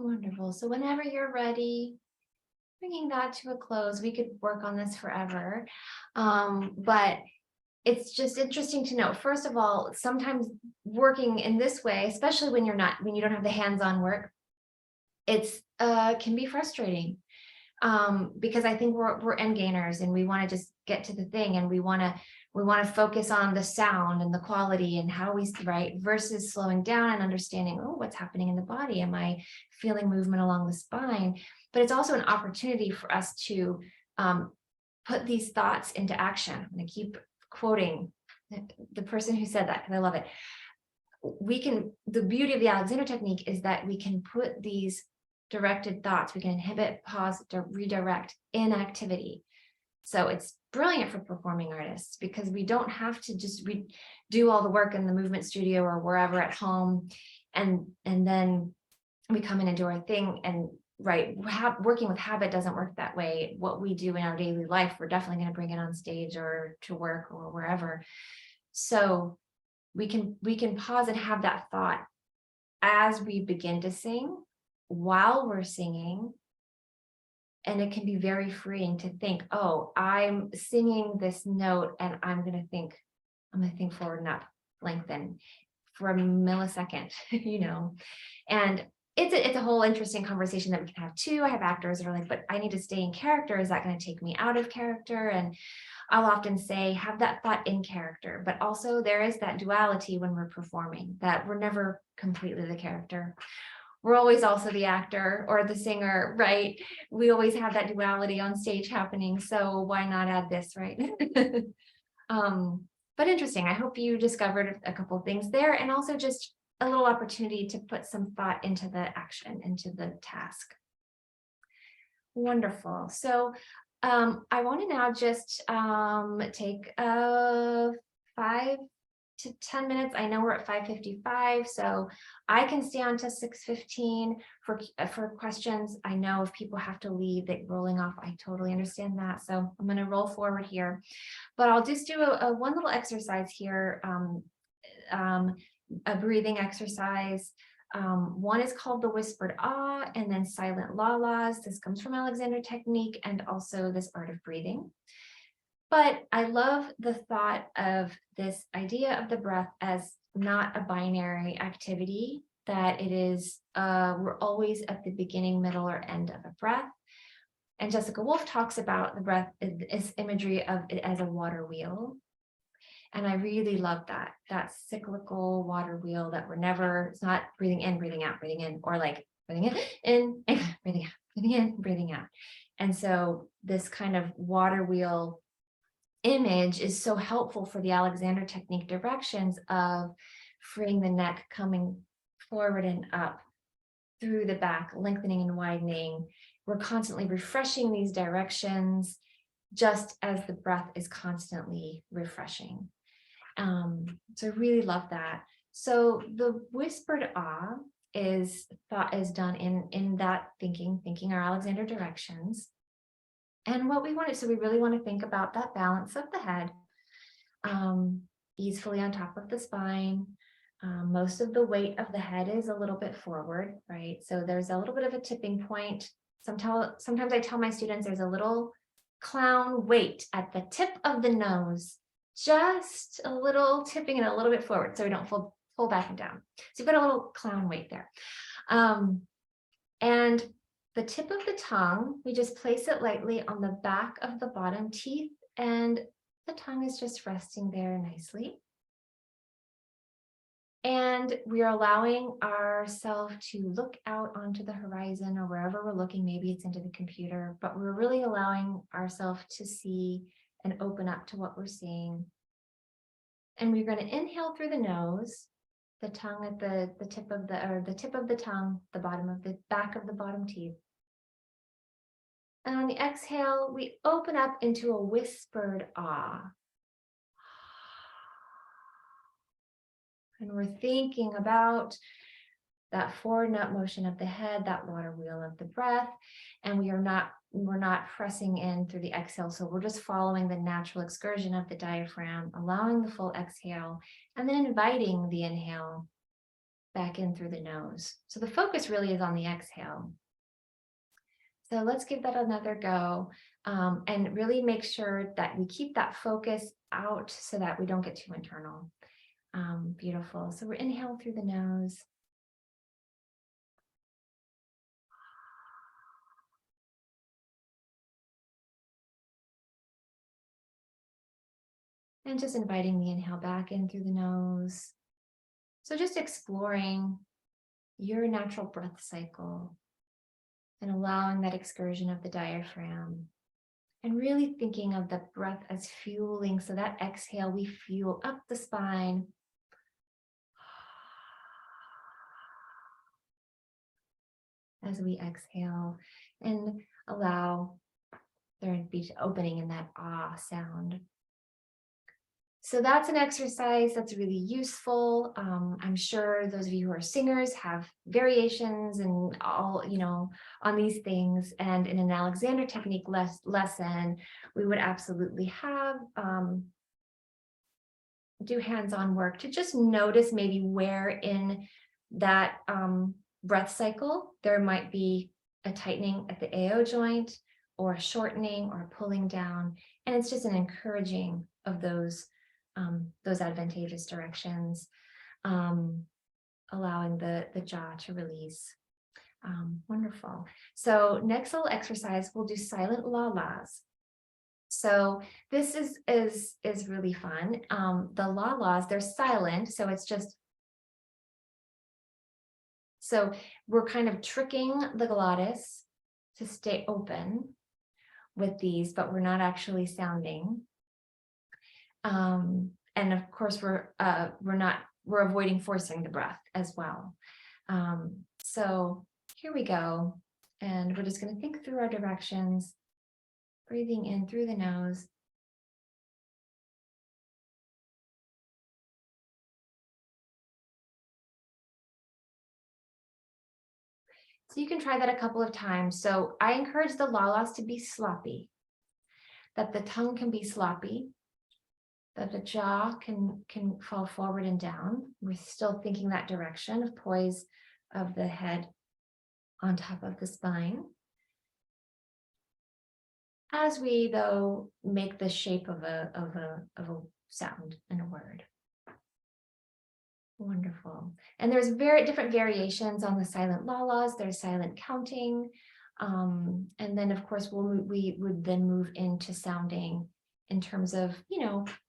[SPEAKER 2] Wonderful. So whenever you're ready, bringing that to a close. We could work on this forever, but it's just interesting to know. First of all, sometimes working in this way, especially when you don't have the hands-on work, it's can be frustrating. because I think we're end gainers and we want to just get to the thing, and we want to focus on the sound and the quality and how we right, versus slowing down and understanding, oh, what's happening in the body? Am I feeling movement along the spine? But it's also an opportunity for us to put these thoughts into action. I'm going to keep quoting the person who said that because I love it. The beauty of the Alexander technique is that we can put these directed thoughts, we can inhibit, pause, to redirect in activity. So it's brilliant for performing artists because we don't have to just do all the work in the movement studio or wherever at home, and then we come in and do our thing. And right, working with habit doesn't work that way. What we do in our daily life, we're definitely going to bring it on stage or to work or wherever. So we can pause and have that thought as we begin to sing, while we're singing. And it can be very freeing to think, oh, I'm singing this note and I'm going to think forward and up, lengthen for a millisecond, and it's a whole interesting conversation that we can have too. I have actors that are like, but I need to stay in character. Is that going to take me out of character? And I'll often say, have that thought in character, but also there is that duality when we're performing, that we're never completely the character. We're always also the actor or the singer, right? We always have that duality on stage happening. So why not add this, right? But interesting. I hope you discovered a couple of things there, and also just a little opportunity to put some thought into the action, into the task. Wonderful. So I want to now just take 5 to 10 minutes. I know we're at 5:55, so I can stay on to 6:15 for questions. I know if people have to leave, they're rolling off. I totally understand that. So I'm going to roll forward here, but I'll just do one little exercise here, a breathing exercise. One is called the whispered ah, and then silent la-las. This comes from Alexander technique and also this art of breathing. But I love the thought of this idea of the breath as not a binary activity, that it is, we're always at the beginning, middle, or end of a breath. And Jessica Wolf talks about the breath as imagery of it as a water wheel. And I really love that cyclical water wheel, that we're never, it's not breathing in, breathing out, breathing in, or like breathing in, breathing out, breathing in, breathing out. And so this kind of water wheel image is so helpful for the Alexander technique directions of freeing the neck, coming forward and up through the back, lengthening and widening. We're constantly refreshing these directions, just as the breath is constantly refreshing. So I really love that. So the whispered ah is done in that thinking our Alexander directions. And what we want to, so we really want to think about that balance of the head, easefully on top of the spine. Most of the weight of the head is a little bit forward, right? So there's a little bit of a tipping point. Sometimes I tell my students there's a little clown weight at the tip of the nose, just a little tipping and a little bit forward, so we don't pull back and down. So you've got a little clown weight there. And the tip of the tongue, we just place it lightly on the back of the bottom teeth, and the tongue is just resting there nicely. And we are allowing ourselves to look out onto the horizon or wherever we're looking. Maybe it's into the computer, but we're really allowing ourselves to see and open up to what we're seeing. And we're going to inhale through the nose, the tongue at the tip of the tongue, the bottom of the back of the bottom teeth. And on the exhale, we open up into a whispered ah. And we're thinking about that forward nut motion of the head, that water wheel of the breath. And we're not pressing in through the exhale. So we're just following the natural excursion of the diaphragm, allowing the full exhale, and then inviting the inhale back in through the nose. So the focus really is on the exhale. So let's give that another go, and really make sure that we keep that focus out so that we don't get too internal. Beautiful. So we're inhaling through the nose. And just inviting the inhale back in through the nose. So just exploring your natural breath cycle and allowing that excursion of the diaphragm. And really thinking of the breath as fueling. So that exhale, we fuel up the spine. As we exhale and allow there to be opening in that ah sound. So that's an exercise that's really useful. I'm sure those of you who are singers have variations and all, on these things. And in an Alexander technique lesson, we would absolutely have do hands-on work to just notice maybe where in that breath cycle there might be a tightening at the AO joint or a shortening or a pulling down. And it's just an encouraging of those advantageous directions, allowing the jaw to release. Wonderful. So next little exercise, we'll do silent la-las. So this is really fun. The la-las, they're silent, so it's just, so we're kind of tricking the glottis to stay open with these, but we're not actually sounding. And of course, we're avoiding forcing the breath as well. So here we go. And we're just going to think through our directions, breathing in through the nose. So you can try that a couple of times. So I encourage the la-las to be sloppy, that the tongue can be sloppy, that the jaw can fall forward and down. We're still thinking that direction of poise of the head on top of the spine. As we, though, make the shape of a sound and a word. Wonderful. And there's very different variations on the silent la-las. There's silent counting. And then, of course, we would then move into sounding in terms of,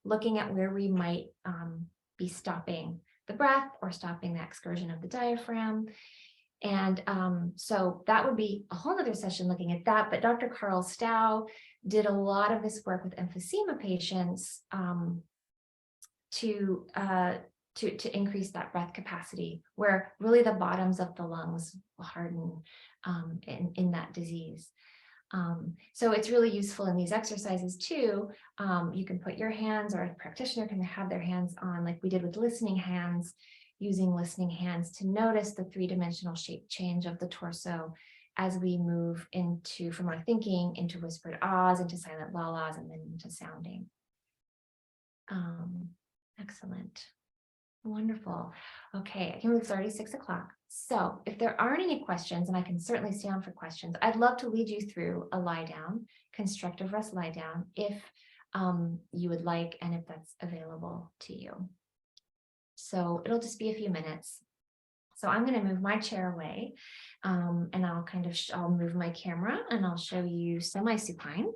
[SPEAKER 2] looking at where we might be stopping the breath or stopping the excursion of the diaphragm. And so that would be a whole other session looking at that. But Dr. Carl Stow did a lot of this work with emphysema patients to increase that breath capacity, where really the bottoms of the lungs harden in that disease. So it's really useful in these exercises too. You can put your hands, or a practitioner can have their hands on, like we did with listening hands, using listening hands to notice the three-dimensional shape change of the torso as we move from our thinking into whispered ahs, into silent la-las, and then into sounding. Excellent. Wonderful. Okay, I can believe it's already 6 o'clock. So if there aren't any questions, and I can certainly stay on for questions, I'd love to lead you through a lie down, constructive rest lie down, if you would like, and if that's available to you. So it'll just be a few minutes. So I'm going to move my chair away, and I'll move my camera and I'll show you semi-supine.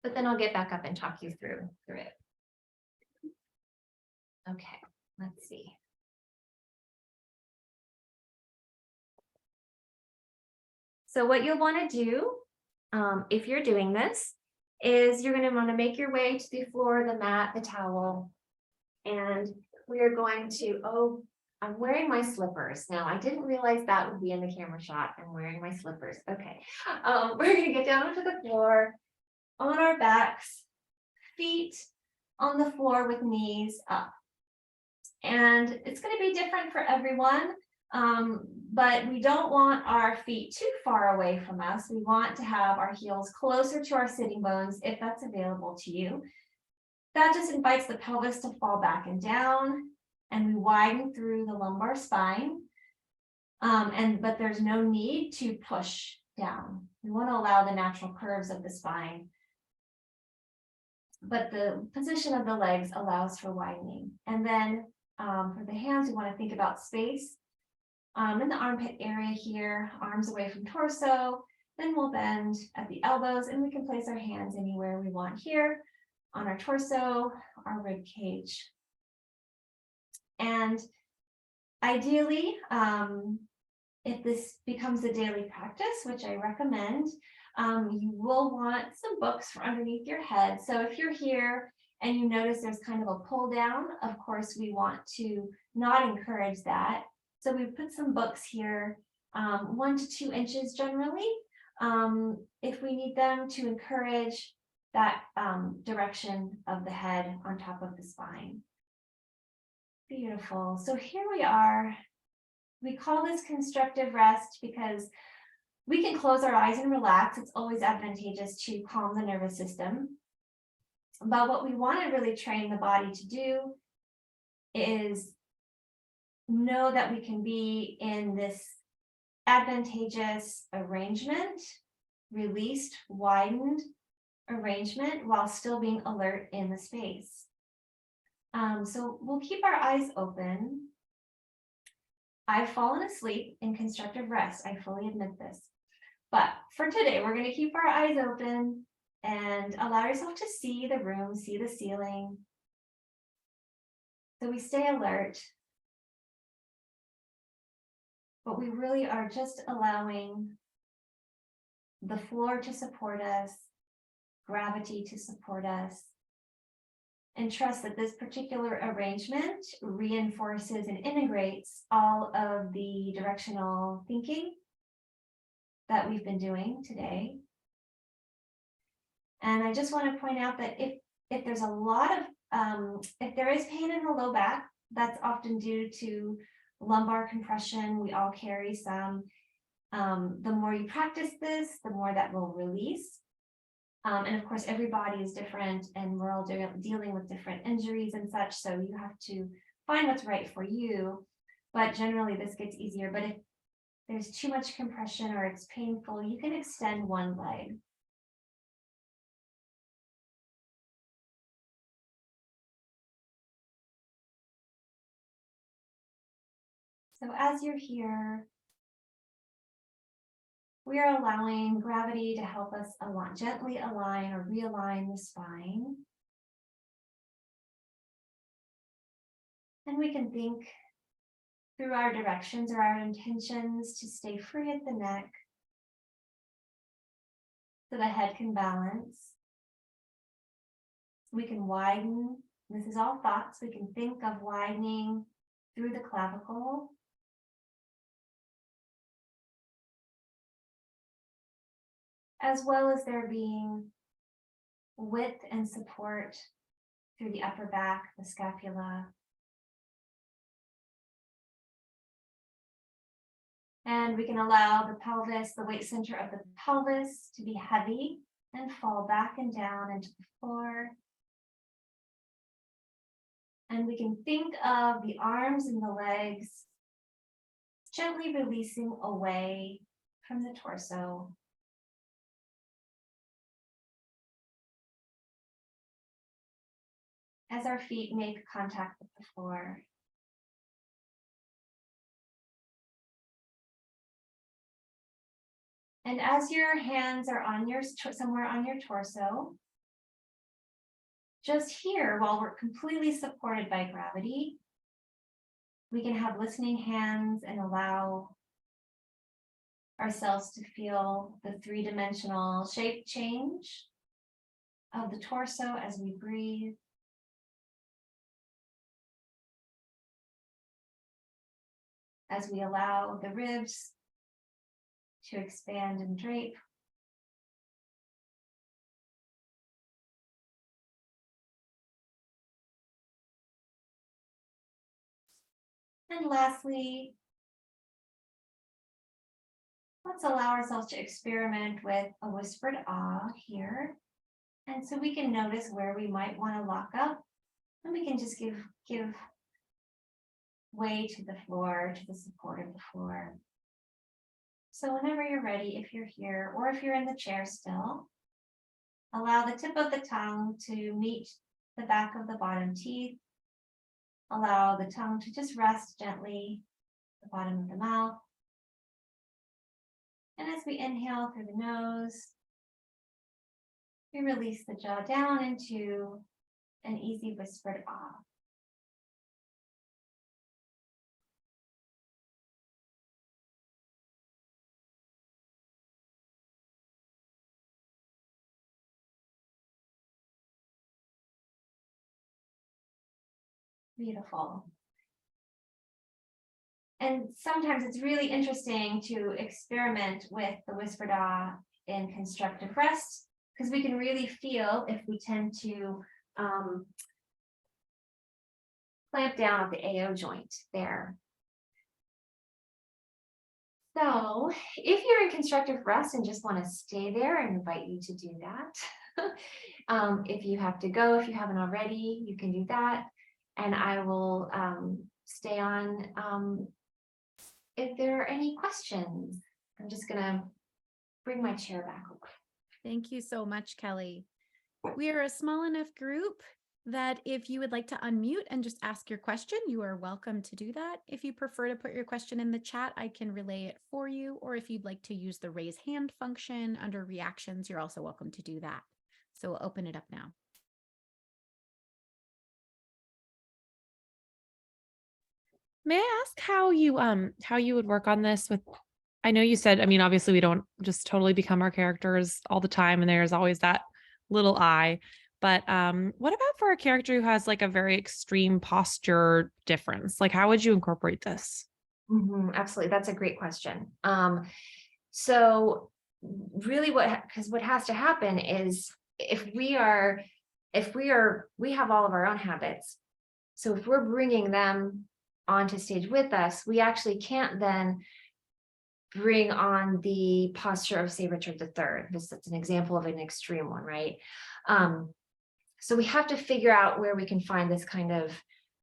[SPEAKER 2] But then I'll get back up and talk you through it. Okay, let's see. So what you'll want to do, if you're doing this, is you're going to want to make your way to the floor, the mat, the towel, and we are going to, I'm wearing my slippers. Now, I didn't realize that would be in the camera shot. I'm wearing my slippers. Okay, we're going to get down onto the floor, on our backs, feet on the floor with knees up. And it's going to be different for everyone, but we don't want our feet too far away from us. We want to have our heels closer to our sitting bones if that's available to you. That just invites the pelvis to fall back and down, and we widen through the lumbar spine. But there's no need to push down. We want to allow the natural curves of the spine. But the position of the legs allows for widening. And then for the hands, we want to think about space in the armpit area here, arms away from torso. Then we'll bend at the elbows and we can place our hands anywhere we want here on our torso, our rib cage. And ideally, if this becomes a daily practice, which I recommend, you will want some books for underneath your head. So if you're here and you notice there's kind of a pull down, of course, we want to not encourage that. So we put some books here, 1 to 2 inches generally, if we need them to encourage that direction of the head on top of the spine. Beautiful. So here we are. We call this constructive rest because we can close our eyes and relax. It's always advantageous to calm the nervous system. But what we want to really train the body to do is know that we can be in this advantageous arrangement, released, widened arrangement while still being alert in the space. So we'll keep our eyes open. I've fallen asleep in constructive rest. I fully admit this. But for today, we're going to keep our eyes open and allow yourself to see the room, see the ceiling. So we stay alert. But we really are just allowing the floor to support us, gravity to support us, and trust that this particular arrangement reinforces and integrates all of the directional thinking that we've been doing today. And I just want to point out that if there's a lot of, if there is pain in the low back, that's often due to lumbar compression. We all carry some. The more you practice this, the more that will release. And of course, every body is different and we're all dealing with different injuries and such. So you have to find what's right for you. But generally this gets easier. But if there's too much compression or it's painful, you can extend one leg. So as you're here, we are allowing gravity to help us gently align or realign the spine. And we can think through our directions or our intentions to stay free at the neck so the head can balance. We can widen. This is all thoughts. We can think of widening through the clavicle. As well as there being width and support through the upper back, the scapula. And we can allow the pelvis, the weight center of the pelvis, to be heavy and fall back and down into the floor. And we can think of the arms and the legs gently releasing away from the torso. As our feet make contact with the floor. And as your hands are on somewhere on your torso, just here, while we're completely supported by gravity, we can have listening hands and allow ourselves to feel the three-dimensional shape change of the torso as we breathe. As we allow the ribs to expand and drape. And lastly, let's allow ourselves to experiment with a whispered ah here. And so we can notice where we might want to lock up, and we can just give way to the floor, to the support of the floor. So whenever you're ready, if you're here or if you're in the chair still, allow the tip of the tongue to meet the back of the bottom teeth. Allow the tongue to just rest gently the bottom of the mouth. And as we inhale through the nose, we release the jaw down into an easy whispered ah. Beautiful. And sometimes it's really interesting to experiment with the whispered ah in constructive rest, because we can really feel if we tend to clamp down at the AO joint there. So if you're in constructive rest and just want to stay there, I invite you to do that. If you have to go, if you haven't already, you can do that. And I will stay on if there are any questions. I'm just gonna bring my chair back over.
[SPEAKER 1] Thank you so much, Kelley. We are a small enough group that if you would like to unmute and just ask your question, you are welcome to do that. If you prefer to put your question in the chat, I can relay it for you. Or if you'd like to use the raise hand function under reactions, you're also welcome to do that. So we'll open it up now.
[SPEAKER 5] May I ask how you would work on this with, I know you said, I mean, obviously we don't just totally become our characters all the time, and there's always that little I, but what about for a character who has like a very extreme posture difference? Like, how would you incorporate this?
[SPEAKER 2] Absolutely, that's a great question. So really what has to happen is we have all of our own habits. So if we're bringing them onto stage with us, we actually can't then bring on the posture of, say, Richard III. That's an example of an extreme one, right? So we have to figure out where we can find this kind of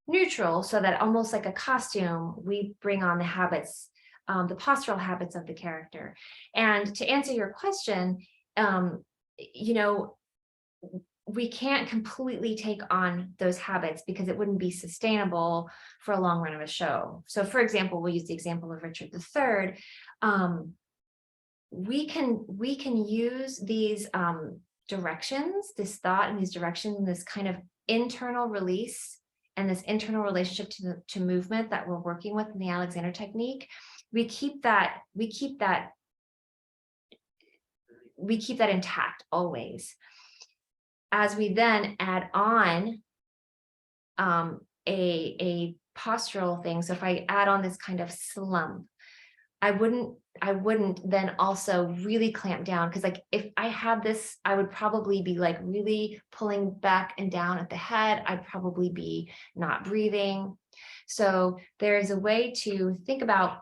[SPEAKER 2] neutral, so that almost like a costume, we bring on the habits, the postural habits of the character. And to answer your question, you know, we can't completely take on those habits because it wouldn't be sustainable for a long run of a show. So for example, we'll use the example of Richard III. We can use these directions, this thought and these directions, and this kind of internal release and this internal relationship to movement that we're working with in the Alexander technique. We keep that intact always. As we then add on a postural thing, so if I add on this kind of slump, I wouldn't then also really clamp down, because like if I had this, I would probably be like really pulling back and down at the head. I'd probably be not breathing. So there's a way to think about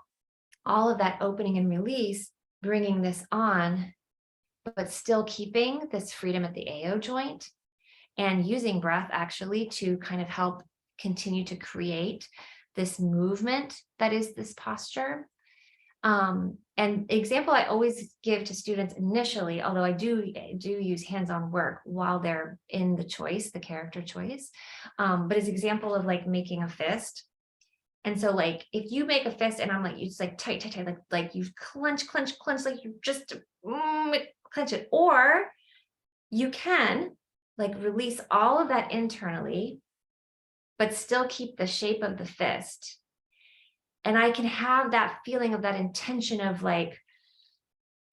[SPEAKER 2] all of that opening and release, bringing this on, but still keeping this freedom at the AO joint, and using breath actually to kind of help continue to create this movement that is this posture. And example I always give to students initially, although I do use hands-on work while they're in the choice, the character choice, but as example of like making a fist. And so like, if you make a fist and I'm like, it's like tight, like you clench, like you just clench it, or you can like release all of that internally, but still keep the shape of the fist. And I can have that feeling of that intention of like,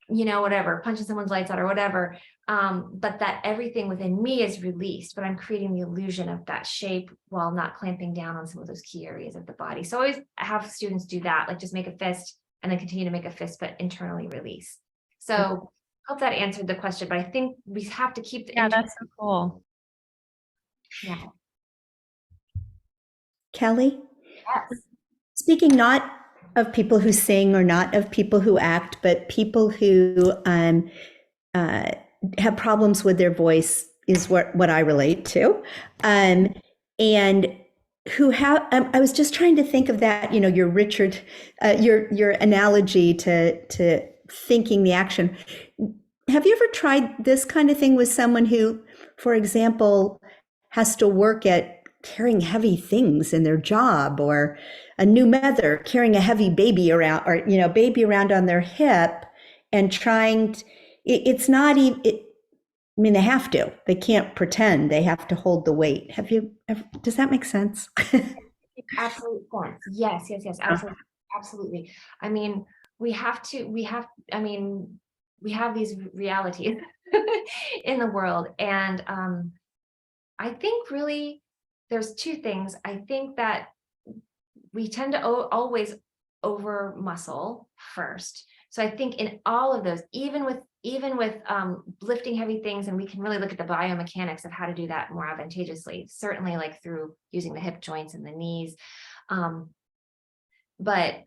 [SPEAKER 2] you know, whatever, punching someone's lights out or whatever, but that everything within me is released, but I'm creating the illusion of that shape while not clamping down on some of those key areas of the body. So I always have students do that, like just make a fist and then continue to make a fist, but internally release. So hope that answered the question, but I think we have to keep the
[SPEAKER 5] that's so cool.
[SPEAKER 2] Yeah.
[SPEAKER 3] Kelley?
[SPEAKER 2] Yes.
[SPEAKER 3] Speaking not of people who sing or not of people who act, but people who have problems with their voice is what I relate to. And who have, I was just trying to think of that, you know, your Richard, your analogy to thinking the action. Have you ever tried this kind of thing with someone who, for example, has to work at carrying heavy things in their job, or a new mother carrying a heavy baby around, or, baby around on their hip and trying to, it's not even, I mean, they have to, they can't pretend, they have to hold the weight. Have you ever, does that make sense?
[SPEAKER 2] Absolute sense. Yes, absolutely. Absolutely. I mean, we have, we have these realities in the world. And I think really there's two things. I think that we tend to always over muscle first. So I think in all of those, even with lifting heavy things, and we can really look at the biomechanics of how to do that more advantageously, certainly like through using the hip joints and the knees. But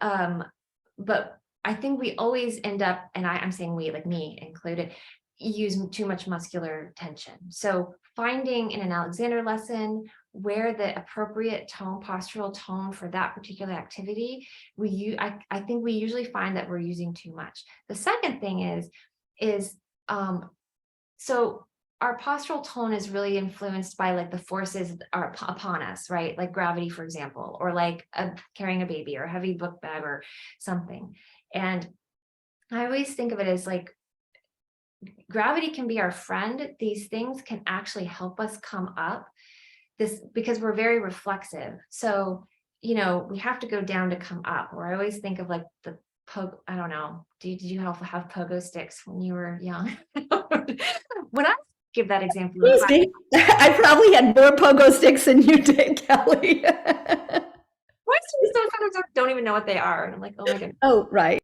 [SPEAKER 2] I think we always end up, and I'm saying we, like me included, use too much muscular tension. So finding in an Alexander lesson where the appropriate tone, postural tone for that particular activity, I think we usually find that we're using too much. The second thing is so our postural tone is really influenced by like the forces are upon us, right? Like gravity, for example, or like carrying a baby or a heavy book bag or something. And I always think of it as like gravity can be our friend. These things can actually help us come up because we're very reflexive. So, we have to go down to come up. Or I always think of like the I don't know. Did you have pogo sticks when you were young? When I give that example,
[SPEAKER 3] I probably had more pogo sticks than you did, Kelley.
[SPEAKER 2] Sometimes I don't even know what they are, and I'm like, oh my goodness.
[SPEAKER 3] Oh, right.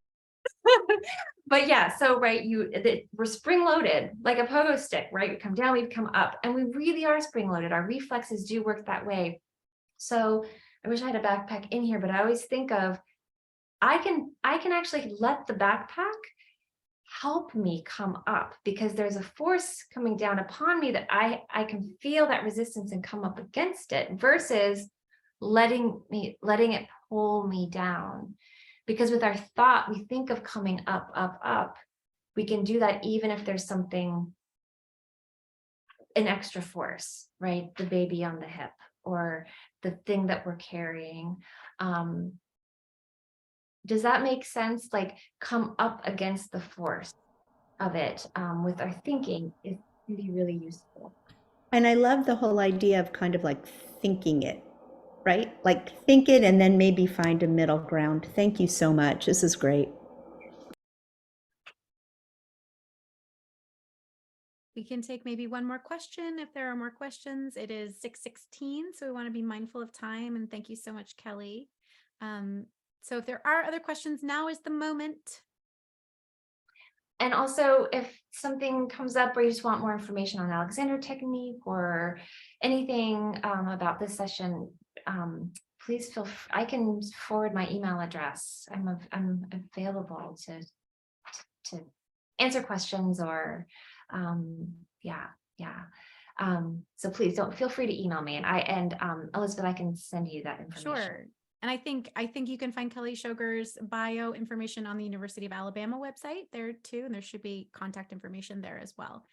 [SPEAKER 2] But yeah, so right, we're spring loaded like a pogo stick, right? We come down, we come up, and we really are spring loaded. Our reflexes do work that way. So I wish I had a backpack in here, but I always think of I can actually let the backpack help me come up, because there's a force coming down upon me that I can feel that resistance and come up against it, versus letting it pull me down. Because with our thought, we think of coming up, up, up. We can do that even if there's an extra force, right? The baby on the hip or the thing that we're carrying. Does that make sense? Like come up against the force of it with our thinking, it can be really useful.
[SPEAKER 3] And I love the whole idea of kind of like thinking it, right? Like think it and then maybe find a middle ground. Thank you so much. This is great.
[SPEAKER 1] We can take maybe one more question if there are more questions. It is 6:16, so we want to be mindful of time. And thank you so much, Kelley. So if there are other questions, now is the moment.
[SPEAKER 2] And also, if something comes up where you just want more information on Alexander technique or anything about this session, please feel free. I can forward my email address. I'm available to answer questions or so please feel free to email me, and Elizabeth, I can send you that information.
[SPEAKER 1] Sure. And I think you can find Kelley Schoger's bio information on the University of Alabama website there too, and there should be contact information there as well.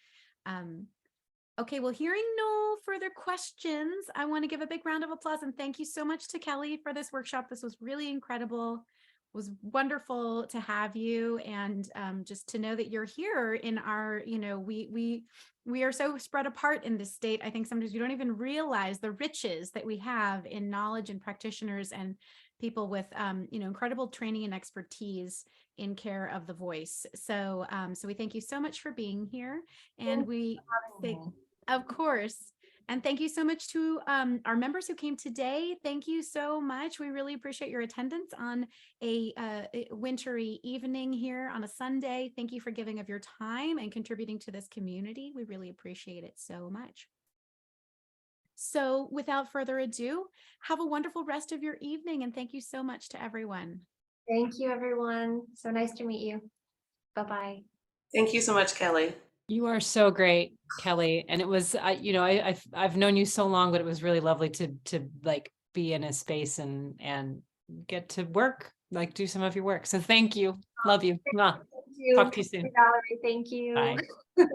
[SPEAKER 1] Okay, well, hearing no further questions, I want to give a big round of applause and thank you so much to Kelley for this workshop. This was really incredible. It was wonderful to have you, and just to know that you're here in our, we are so spread apart in this state. I think sometimes we don't even realize the riches that we have in knowledge and practitioners and people with, incredible training and expertise in care of the voice. So, so we thank you so much for being here, and we say, of course. And thank you so much to our members who came today. Thank you so much. We really appreciate your attendance on a wintry evening here on a Sunday. Thank you for giving of your time and contributing to this community. We really appreciate it so much. So without further ado, have a wonderful rest of your evening. And thank you so much to everyone.
[SPEAKER 2] Thank you, everyone. So nice to meet you. Bye-bye.
[SPEAKER 4] Thank you so much, Kelley.
[SPEAKER 6] You are so great, Kelley. And it was, I've known you so long, but it was really lovely to like be in a space and get to work, like do some of your work. So thank you. Love you.
[SPEAKER 2] Thank you.
[SPEAKER 6] Talk to you soon.
[SPEAKER 2] Valerie, thank you.
[SPEAKER 6] Bye.